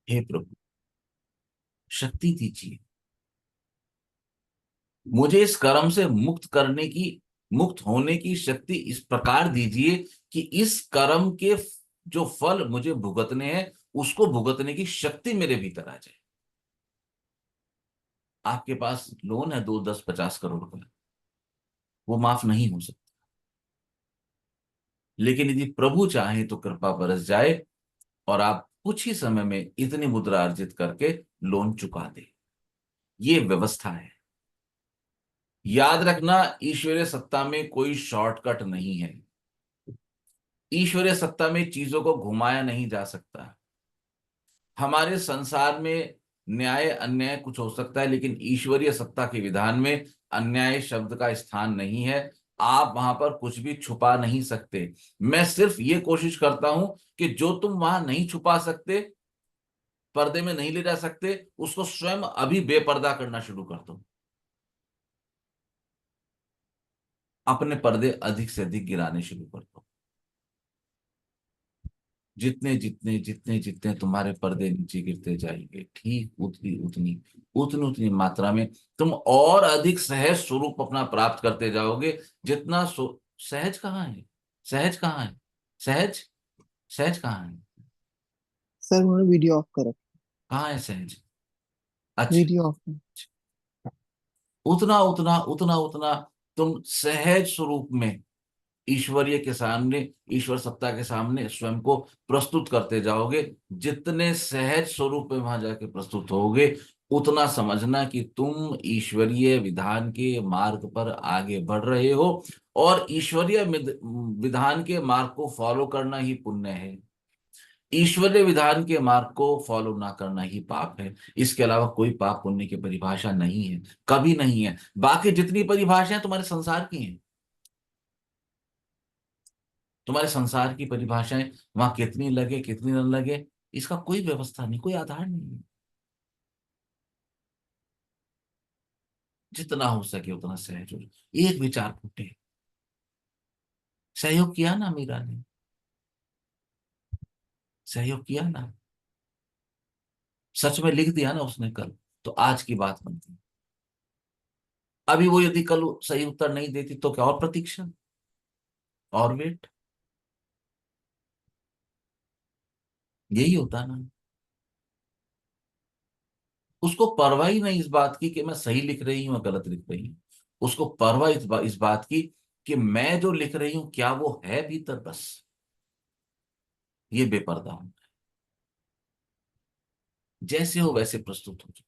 हे प्रभु, शक्ति दीजिए मुझे, इस कर्म से मुक्त करने की, मुक्त होने की शक्ति इस प्रकार दीजिए कि इस कर्म के जो फल मुझे भुगतने हैं उसको भुगतने की शक्ति मेरे भीतर आ जाए। आपके पास लोन है 2, 10, 50 करोड़ रुपए, वो माफ नहीं हो सकता। लेकिन यदि प्रभु चाहे तो कृपा बरस जाए और आप कुछ ही समय में इतनी मुद्रा अर्जित करके लोन चुका दे। ये व्यवस्था है। याद रखना, ईश्वरीय सत्ता में कोई शॉर्टकट नहीं है। ईश्वरीय सत्ता में चीजों को घुमाया नहीं जा सकता। हमारे संसार में न्याय अन्याय कुछ हो सकता है, लेकिन ईश्वरीय सत्ता के विधान में अन्याय शब्द का स्थान नहीं है। आप वहां पर कुछ भी छुपा नहीं सकते। मैं सिर्फ ये कोशिश करता हूं कि जो तुम वहां नहीं छुपा सकते, पर्दे में नहीं ले जा सकते, उसको स्वयं अभी बेपर्दा करना शुरू कर दो। अपने पर्दे अधिक से अधिक गिराने शुरू कर दो। जितने जितने जितने जितने तुम्हारे पर्दे नीचे गिरते जाएंगे, ठीक उतनी उतनी उतनी उतनी मात्रा में तुम और अधिक सहज स्वरूप अपना प्राप्त करते जाओगे। जितना सहज कहाँ है? सहज कहाँ है? सहज, सहज कहाँ है? सर उन्होंने वीडियो ऑफ करा। कहाँ है सहज? अच्छा, वीडियो ऑफ। उतना उतना उतना उतना तुम सहज स्वरूप में ईश्वरीय के सामने, ईश्वर सत्ता के सामने स्वयं को प्रस्तुत करते जाओगे। जितने सहज स्वरूप में वहां जाके प्रस्तुत होगे, उतना समझना कि तुम ईश्वरीय विधान के मार्ग पर आगे बढ़ रहे हो। और ईश्वरीय विधान के मार्ग को फॉलो करना ही पुण्य है। ईश्वरीय विधान के मार्ग को फॉलो ना करना ही पाप है। इसके अलावा कोई पाप पुण्य की परिभाषा नहीं है, कभी नहीं है। बाकी जितनी परिभाषाएं तुम्हारे संसार की हैं, तुम्हारे संसार की परिभाषाएं, वहां कितनी लगे कितनी न लगे, इसका कोई व्यवस्था नहीं, कोई आधार नहीं है। जितना हो सके उतना सहज हो। एक विचार फूटे, सहयोग किया ना मीरा ने, सहयोग किया ना, सच में लिख दिया ना उसने कल, तो आज की बात बनती। अभी वो यदि कल सही उत्तर नहीं देती तो क्या और प्रतीक्षा और वेट, यही होता ना। उसको परवाह ही नहीं इस बात की कि मैं सही लिख रही हूं या गलत लिख रही हूं, उसको परवाह इस बात की कि मैं जो लिख रही हूं क्या वो है भीतर, बस ये बेपर्दा हूं। जैसे हो वैसे प्रस्तुत हो जाओ,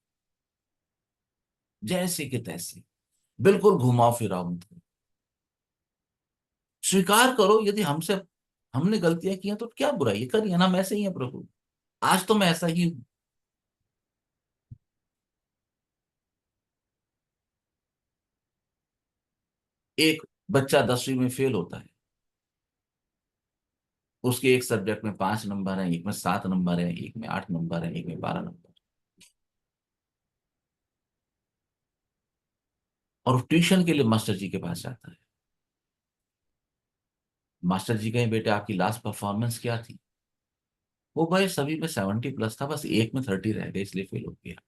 जैसे कि तैसे, बिल्कुल घुमाओ फिराओ मत करो। स्वीकार करो यदि हमने गलतियां की हैं तो क्या बुराई है, करिए ना, हम ऐसे ही हैं प्रभु, आज तो मैं ऐसा ही हूं। एक बच्चा 10वीं में फेल होता है, उसके एक सब्जेक्ट में 5 नंबर है, एक में 7 नंबर है, एक में 8 नंबर है, एक में 12 नंबर, और ट्यूशन के लिए मास्टर जी के पास जाता है। मास्टर जी कहें बेटे आपकी लास्ट परफॉर्मेंस क्या थी? वो भाई सभी में 70+ था, बस एक में 30 रह गए इसलिए फेल हो गया।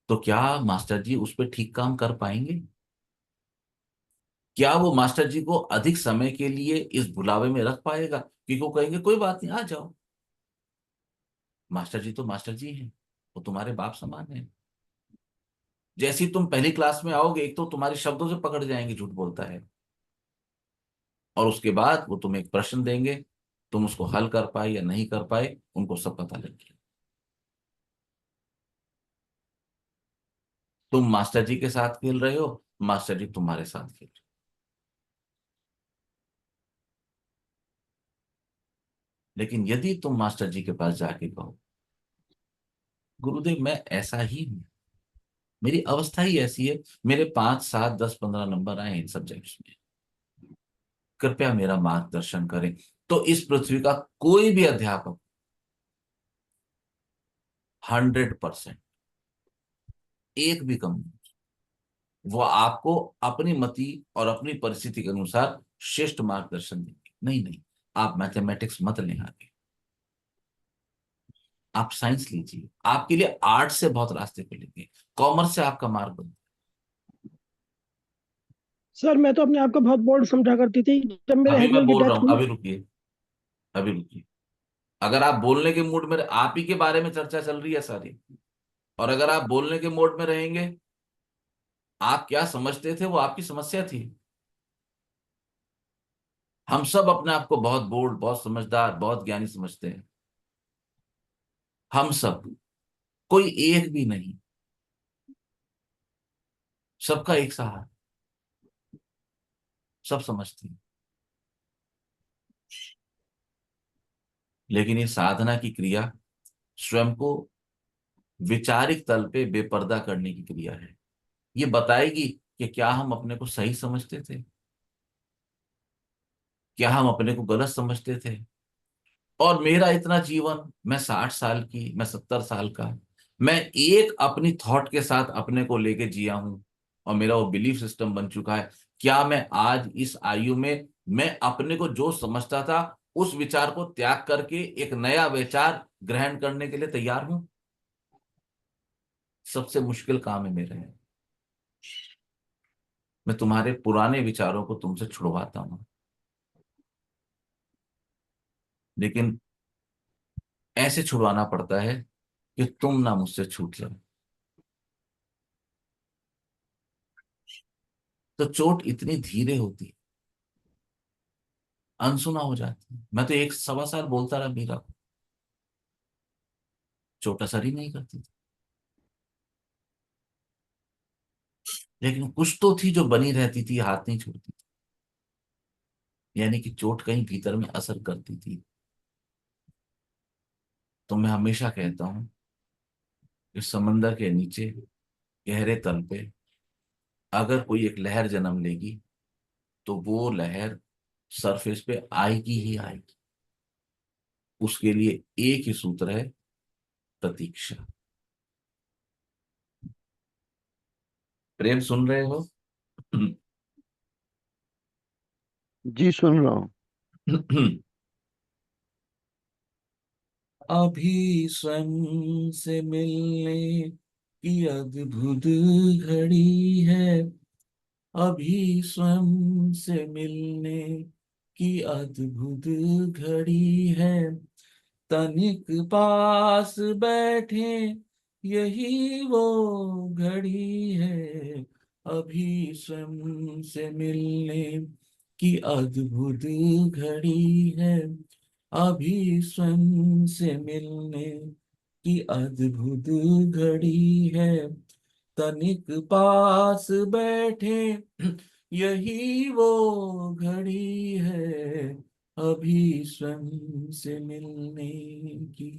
तो क्या मास्टर जी उस पर ठीक काम कर पाएंगे? क्या वो मास्टर जी को अधिक समय के लिए इस बुलावे में रख पाएगा? क्योंकि वो कहेंगे कोई बात नहीं, आ जाओ, मास्टर जी तो मास्टर जी हैं, वो तुम्हारे बाप समान है। जैसे ही तुम पहली क्लास में आओगे, एक तो तुम्हारे शब्दों से पकड़ जाएंगे झूठ बोलता है, और उसके बाद वो तुम्हें एक प्रश्न देंगे, तुम उसको हल कर पाए या नहीं कर पाए उनको सब पता लग गया। तुम मास्टर जी के साथ खेल रहे हो, मास्टर जी तुम्हारे साथ खेल रहे हो। लेकिन यदि तुम मास्टर जी के पास जाके कहो गुरुदेव मैं ऐसा ही हूं, मेरी अवस्था ही ऐसी है, मेरे 5, 7, 10, 15 नंबर आए इन सब्जेक्ट्स में, कृपया मेरा मार्गदर्शन करें, तो इस पृथ्वी का कोई भी अध्यापक 100%, एक भी कम नहीं, वो आपको अपनी मति और अपनी परिस्थिति के अनुसार श्रेष्ठ मार्गदर्शन देंगे। नहीं नहीं, आप मैथमेटिक्स मत लें आगे, आप साइंस लीजिए, आपके लिए आर्ट से बहुत रास्ते खुलेंगे, कॉमर्स से आपका मार्ग बन। सर मैं तो अपने आप को बहुत बोल्ड समझा करती थी जब मेरे अभी मैं हस्बैंड की बोल रहा डेथ हूं, हुई। अभी रुकिए, अभी रुकिए। अगर आप बोलने के मूड में, आप ही के बारे में चर्चा चल रही है सारी, और अगर आप बोलने के मोड में रहेंगे, आप क्या समझते थे वो आपकी समस्या थी। हम सब अपने आप को बहुत बोल्ड, बहुत समझदार, बहुत ज्ञानी समझते हैं, हम सब, कोई एक भी नहीं, सबका एक सहारा, सब समझते हैं। लेकिन ये साधना की क्रिया स्वयं को विचारिक तल पे बेपर्दा करने की क्रिया है। ये बताएगी कि क्या हम अपने को सही समझते थे, क्या हम अपने को गलत समझते थे। और मेरा इतना जीवन, मैं 60 साल की, मैं 70 साल का, मैं एक अपनी थॉट के साथ अपने को लेके जिया हूं, और मेरा वो बिलीफ सिस्टम बन चुका है। क्या मैं आज इस आयु में मैं अपने को जो समझता था उस विचार को त्याग करके एक नया विचार ग्रहण करने के लिए तैयार हूं? सबसे मुश्किल काम है मेरे, मैं तुम्हारे पुराने विचारों को तुमसे छुड़वाता हूं, लेकिन ऐसे छुड़वाना पड़ता है कि तुम ना मुझसे छूट जाओ। तो चोट इतनी धीरे होती है, अनसुना हो जाती है। मैं तो 1 सवा साल बोलता रहा मीरा को, चोट असर ही नहीं करती थी। लेकिन कुछ तो थी जो बनी रहती थी, हाथ नहीं छोड़ती थी, यानी कि चोट कहीं भीतर में असर करती थी। तो मैं हमेशा कहता हूं कि समंदर के नीचे गहरे तल पे अगर कोई एक लहर जन्म लेगी तो वो लहर सरफेस पे आएगी ही आएगी। उसके लिए एक ही सूत्र है, प्रतीक्षा। प्रेम सुन रहे हो? जी सुन रहा हूँ। अभी स्वयं से मिलने की अद्भुत घड़ी है, अभी स्वयं से मिलने की अद्भुत घड़ी है, तनिक पास बैठे यही वो घड़ी है। अभी स्वयं से मिलने की अद्भुत घड़ी है, अभी स्वयं से मिलने की अद्भुत घड़ी है, तनिक पास बैठे यही वो घड़ी है, अभी स्वयं से मिलने की।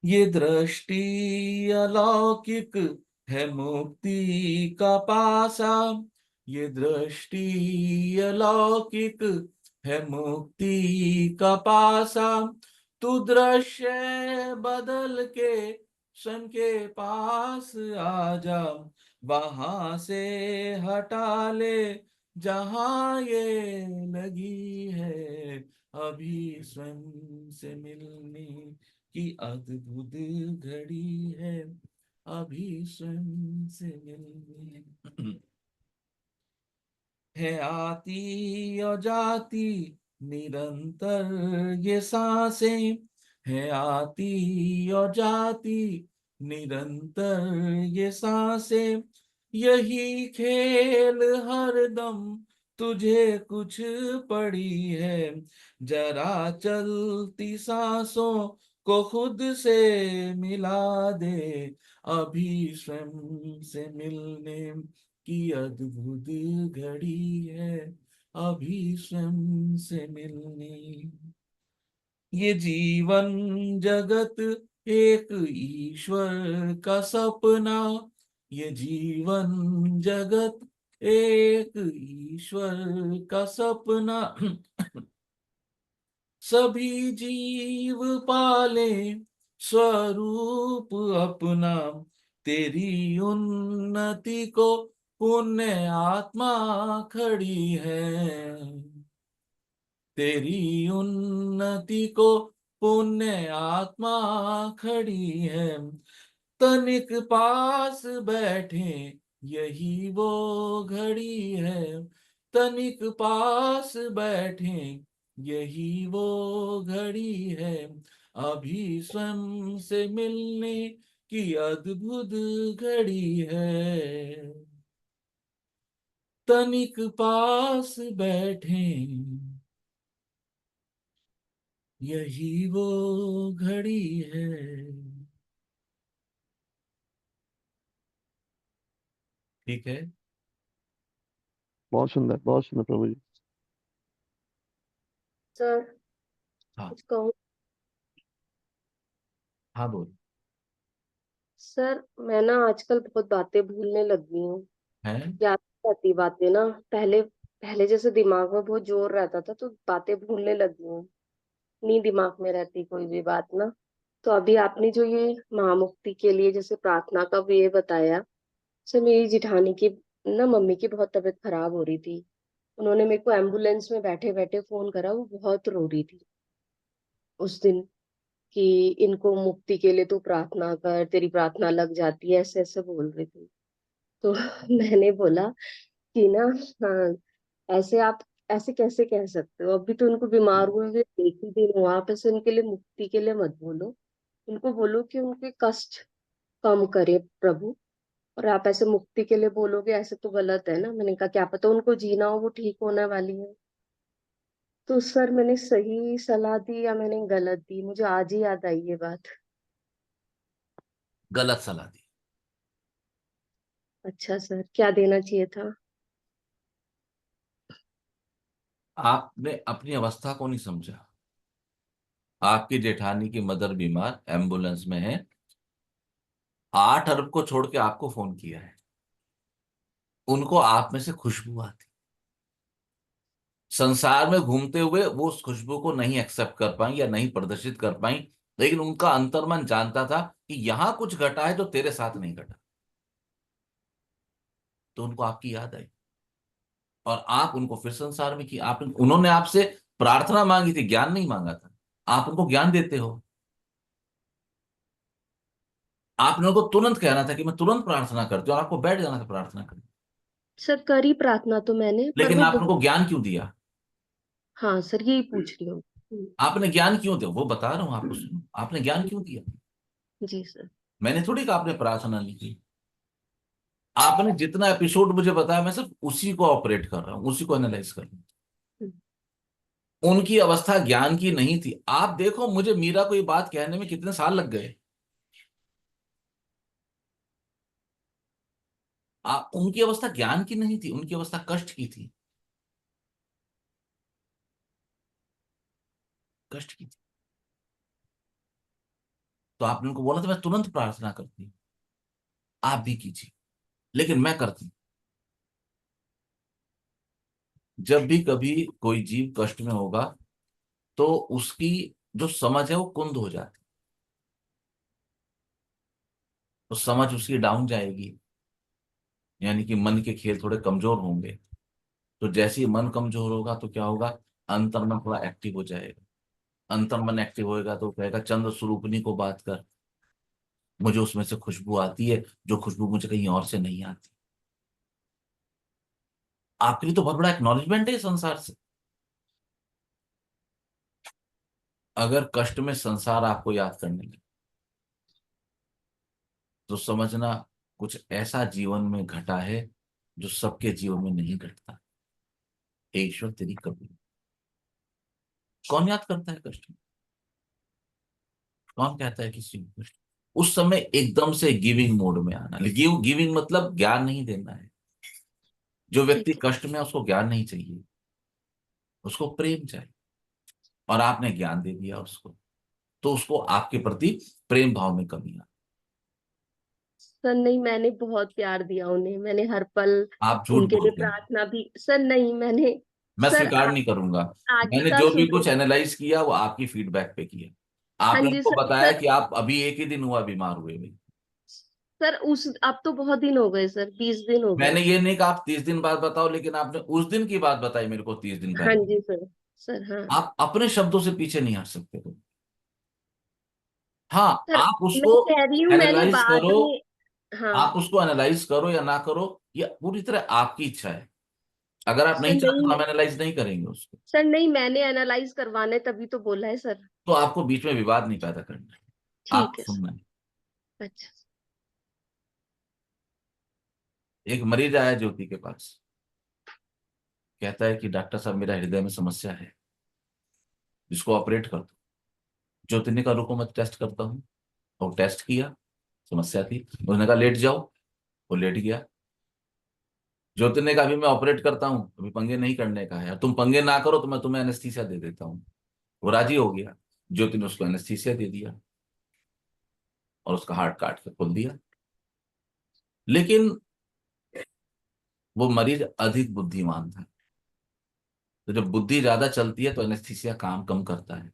ये दृष्टि अलौकिक है मुक्ति का पासा, ये दृष्टि अलौकिक है मुक्ति का पासा। तू दृश्य बदल के स्वयं के पास आ जा, वहां से हटा ले जहां ये लगी है, अभी स्वयं से मिलने की अद्भुत घड़ी है, अभी स्वयं से मिलने। है आती और जाती निरंतर ये सांसें, है आती और जाती निरंतर ये सांसें, यही खेल हरदम तुझे कुछ पड़ी है, जरा चलती सांसों को खुद से मिला दे, अभी स्वयं से मिलने की अद्भुत घड़ी है, अभी स्वयं से मिलने। ये जीवन जगत एक ईश्वर का सपना, ये जीवन जगत एक ईश्वर का सपना, सभी जीव पाले स्वरूप अपना, तेरी उन्नति को पुण्य आत्मा खड़ी है, तेरी उन्नति को पुण्य आत्मा खड़ी है, तनिक पास बैठे यही वो घड़ी है, तनिक पास बैठे यही वो घड़ी है, अभी स्वयं से मिलने की अद्भुत घड़ी है, तनिक पास बैठे यही वो घड़ी है। ठीक है, बहुत सुंदर प्रभु जी। सर हाँ कुछ कहूँ? हाँ बोल। सर मैं ना आजकल बहुत बातें भूलने लग गई हूँ। है याद नहीं रहती बातें ना, पहले पहले जैसे दिमाग में बहुत जोर रहता था, तो बातें भूलने लग गई हूँ। नहीं दिमाग में रहती कोई भी बात ना। तो अभी आपने जो ये महामुक्ति के लिए जैसे प्रार्थना का भी ये बताया, सर मेरी जिठानी की ना मम्मी की बहुत तबीयत खराब हो रही थी। उन्होंने मेरे को एम्बुलेंस में बैठे बैठे फोन करा, वो बहुत रो रही थी उस दिन कि इनको मुक्ति के लिए तू प्रार्थना कर, तेरी प्रार्थना लग जाती है, ऐसे ऐसे बोल रही थी। तो मैंने बोला कि ना, हाँ, ऐसे आप ऐसे कैसे कह सकते हो, अभी तो उनको बीमार हुए हुए एक ही दिन हुआ, आप ऐसे उनके लिए मुक्ति के लिए मत बोलो। उनको बोलो कि उनके कष्ट कम करे प्रभु, और आप ऐसे मुक्ति के लिए बोलोगे, ऐसे तो गलत है ना। मैंने कहा क्या पता उनको जीना हो, वो ठीक होने वाली है। तो सर मैंने सही सलाह दी या मैंने गलत दी, मुझे आज ही याद आई ये बात। गलत सलाह दी। अच्छा सर, क्या देना चाहिए था? आपने अपनी अवस्था को नहीं समझा। आपकी जेठानी की मदर बीमार एम्बुलेंस में है, 8 अरब को छोड़ के आपको फोन किया है, उनको आप में से खुशबू आती, संसार में घूमते हुए वो उस खुशबू को नहीं एक्सेप्ट कर पाई या नहीं प्रदर्शित कर पाई, लेकिन उनका अंतर्मन जानता था कि यहां कुछ घटा है जो तेरे साथ नहीं घटा, तो उनको आपकी याद आई और आप उनको फिर संसार में की। आप उन्होंने आपसे प्रार्थना मांगी थी, ज्ञान नहीं मांगा था, आप उनको ज्ञान देते हो। आपने उनको तुरंत कहना था कि मैं तुरंत प्रार्थना करती हूँ, और आपको बैठ जाना था प्रार्थना करने। सर करी प्रार्थना तो मैंने, पर लेकिन वो आपने बहुत। उनको ज्ञान क्यों दिया? हाँ सर, यही पूछ रही हूँ। आपने ज्ञान क्यों दिया, वो बता रहा हूँ आपको, सुनो, आपने ज्ञान क्यों दिया? जी सर। मैंने थोड़ी कहा आपने प्रार्थना नहीं की। आपने जितना एपिसोड मुझे बताया, मैं सिर्फ उसी को ऑपरेट कर रहा हूँ, उसी को एनालाइज कर रहा हूँ। उनकी अवस्था ज्ञान की नहीं थी। आप देखो, मुझे मीरा को ये बात कहने में कितने साल लग गए। उनकी अवस्था ज्ञान की नहीं थी, उनकी अवस्था कष्ट की थी, कष्ट की थी। तो आपने उनको बोला था मैं तुरंत प्रार्थना करती हूँ, आप भी कीजिए। लेकिन मैं करती हूं। जब भी कभी कोई जीव कष्ट में होगा तो उसकी जो समझ है वो कुंद हो जाती है, तो समझ उसकी डाउन जाएगी, यानी कि मन के खेल थोड़े कमजोर होंगे। तो जैसे ही मन कमजोर होगा तो क्या होगा, अंतर्मन थोड़ा एक्टिव हो जाएगा। अंतर्मन एक्टिव होएगा तो कहेगा चंद्र स्वरूपनी को बात कर, मुझे उसमें से खुशबू आती है, जो खुशबू मुझे कहीं और से नहीं आती। आपके लिए तो बहुत बड़ा एक्नॉलेजमेंट है संसार से। अगर कष्ट में संसार आपको याद करने लगे तो समझना कुछ ऐसा जीवन में घटा है जो सबके जीवन में नहीं घटता। हे ईश्वर तेरी कभी, कौन याद करता है कष्ट में? कौन कहता है किसी को कष्ट? उस समय एकदम से गिविंग मोड में आना। गिविंग मतलब ज्ञान नहीं देना है। जो व्यक्ति ठीक है। कष्ट में है उसको ज्ञान नहीं चाहिए, उसको प्रेम चाहिए। और आपने ज्ञान दे दिया उसको, तो उसको आपके प्रति प्रेम भाव में कमी आ। सर नहीं, मैंने बहुत प्यार दिया उन्हें, मैंने हर पल आप झूठ उनके लिए बोलते हैं, प्रार्थना भी। सर नहीं, मैंने। मैं सर स्वीकार नहीं करूंगा। आज मैंने का जो भी सुनो। कुछ एनालाइज किया वो आपकी फीडबैक पे किया। हाँ आपने जी उनको सर। बताया सर कि आप अभी एक ही दिन हुआ बीमार हुए भी। सर उस अब तो बहुत दिन हो गए सर, 20 दिन हो गए। मैंने ये नहीं कहा आप 30 दिन बाद बताओ, लेकिन आपने उस दिन की बात बताई मेरे को 30 दिन हाँ पहले। जी सर। सर हाँ। आप अपने शब्दों से पीछे नहीं हट सकते हो। हाँ, सर आप मैं उसको कह रही हूँ, मैंने एनालाइज बाद करो। में। हाँ। आप उसको एनालाइज करो या ना करो, ये पूरी तरह आपकी इच्छा है। अगर आप सर नहीं चाहते नहीं। तो हम एनालाइज नहीं करेंगे उसको। सर नहीं, मैंने एनालाइज करवाने तभी तो बोला है सर। तो आपको बीच में विवाद नहीं पैदा करना है, ठीक आपको है सुनना है। सर। अच्छा। एक मरीज आया ज्योति के पास, कहता है कि डॉक्टर साहब मेरा हृदय में समस्या है, जिसको ऑपरेट कर दो। ज्योति ने कहा रुको मैं टेस्ट करता हूँ। और टेस्ट किया, समस्या थी। उसने कहा लेट जाओ, वो लेट गया। ज्योति ने कहा अभी मैं ऑपरेट करता हूँ, अभी पंगे नहीं करने का है, तुम पंगे ना करो तो मैं तुम्हें एनेस्थीसिया दे देता हूँ। वो राजी हो गया। ज्योति ने उसको एनेस्थीसिया दे दिया और उसका हार्ट काट के खोल दिया। लेकिन वो मरीज अधिक बुद्धिमान था, तो जब बुद्धि ज्यादा चलती है तो एनेस्थीसिया काम कम करता है।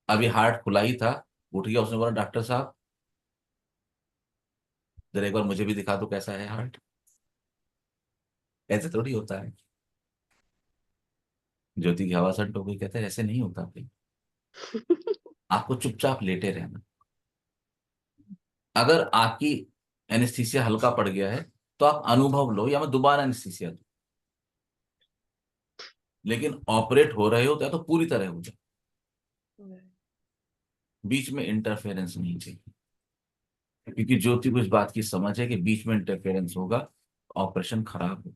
अभी हार्ट खुला ही था, उठ गया, उसने बोला डॉक्टर साहब जरा एक बार मुझे भी दिखा दो कैसा है हार्ट। ऐसे थोड़ी होता है। ज्योति की हवा सट हो गई, कहते हैं ऐसे नहीं होता भाई, आपको चुपचाप लेटे रहना। अगर आपकी एनेस्थीसिया हल्का पड़ गया है तो आप अनुभव लो, या मैं दोबारा एनेस्थीसिया दूं। लेकिन ऑपरेट हो रहे होता है तो पूरी तरह हो जाए, बीच में इंटरफेरेंस नहीं चाहिए। क्योंकि ज्योति को इस बात की समझ है कि बीच में इंटरफेरेंस होगा तो ऑपरेशन खराब हो।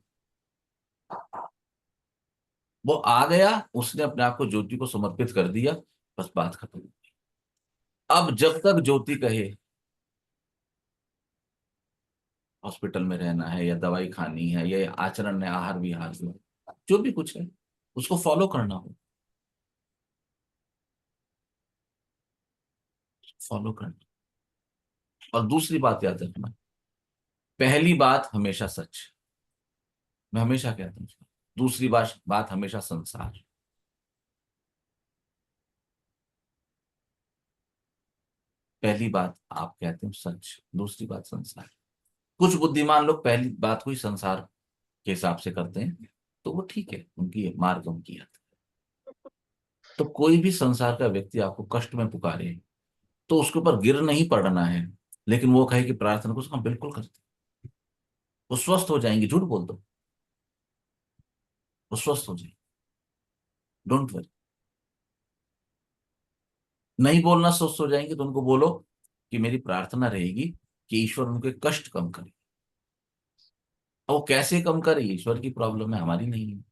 वो आ गया, उसने अपने आप को ज्योति को समर्पित कर दिया, बस बात खत्म। अब जब तक ज्योति कहे हॉस्पिटल में रहना है या दवाई खानी है या आचरण है, आहार विहार में जो भी कुछ है उसको फॉलो करना हो, फॉलो करना। और दूसरी बात याद रखना, पहली बात हमेशा सच, मैं हमेशा कहता हूँ। दूसरी बात हमेशा संसार। पहली बात आप कहते हो सच, दूसरी बात संसार। कुछ बुद्धिमान लोग पहली बात को ही संसार के हिसाब से करते हैं, तो वो ठीक है, उनकी मार्ग उनकी है। तो कोई भी संसार का व्यक्ति आपको कष्ट में पुकारे तो उसके ऊपर गिर नहीं पड़ना है, लेकिन वो कहे कि प्रार्थना को हम बिल्कुल करते, वो स्वस्थ हो जाएंगे। झूठ बोल दो, वो स्वस्थ हो जाएंगे, डोंट वरी। नहीं बोलना स्वस्थ हो जाएंगे तो उनको बोलो कि मेरी प्रार्थना रहेगी कि ईश्वर उनके कष्ट कम करे। और वो कैसे कम करे, ईश्वर की प्रॉब्लम है, हमारी नहीं है।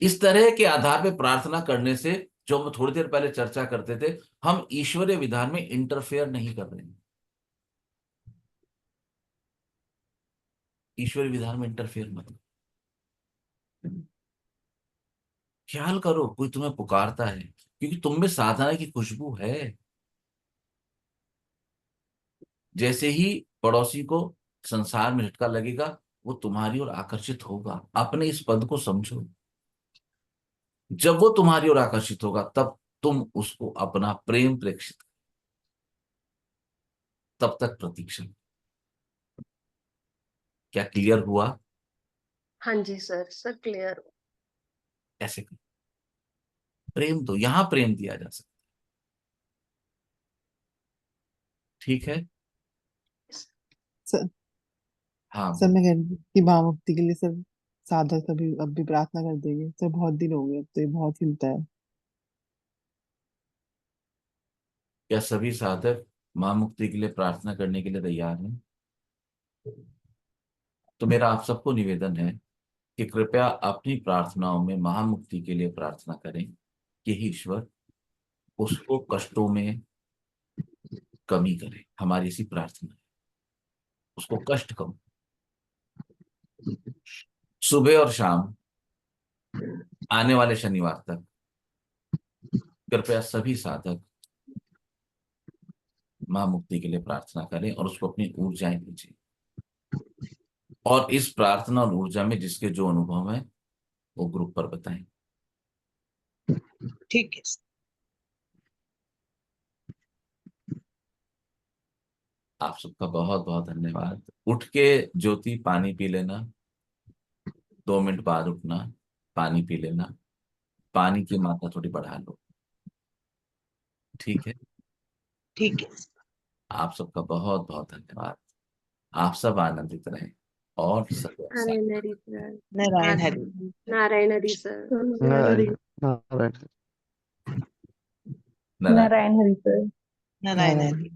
इस तरह के आधार पे प्रार्थना करने से, जो हम थोड़ी देर पहले चर्चा करते थे, हम ईश्वरीय विधान में इंटरफेयर नहीं कर रहे हैं। ईश्वरीय विधान में इंटरफेयर मत करो। ख्याल करो कोई तुम्हें पुकारता है, क्योंकि तुम में साधना की खुशबू है। जैसे ही पड़ोसी को संसार में झटका लगेगा, वो तुम्हारी ओर आकर्षित होगा। अपने इस पद को समझो, जब वो तुम्हारी ओर आकर्षित होगा तब तुम उसको अपना प्रेम प्रेक्षित, तब तक प्रतीक्षा। क्या क्लियर हुआ? हाँ जी सर क्लियर। ऐसे करो, प्रेम दो, यहां प्रेम दिया जा सकता है। ठीक है। सर हाँ सर मैं कह रही थी कि माँ मुक्ति के लिए सर साधक अभी अब भी प्रार्थना कर देंगे सर, बहुत दिन हो गए, अब तो ये बहुत हिलता है। क्या सभी साधक मां मुक्ति के लिए प्रार्थना करने के लिए तैयार हैं? तो मेरा आप सबको निवेदन है कि कृपया अपनी प्रार्थनाओं में महामुक्ति के लिए प्रार्थना करें कि हे ईश्वर उसको कष्टों में कमी करे। हमारी इसी प्रार्थना है, उसको कष्ट कम। सुबह और शाम आने वाले शनिवार तक कृपया सभी साधक मां मुक्ति के लिए प्रार्थना करें और उसको अपनी ऊर्जाएं दीजिए। और इस प्रार्थना और ऊर्जा में जिसके जो अनुभव है वो ग्रुप पर बताएं। ठीक है। आप सबका बहुत बहुत धन्यवाद। उठ के ज्योति पानी पी लेना, 2 मिनट बाद उठना, पानी पी लेना, पानी की मात्रा थोड़ी बढ़ा लो। ठीक है। ठीक है। आप सबका बहुत बहुत धन्यवाद। आप सब आनंदित रहें और सब Narayan Hari sir. Narayan Hari. Narayan Hari sir. Narayan Narayan. Narayan. Narayan Hari sir. Narayan Hari.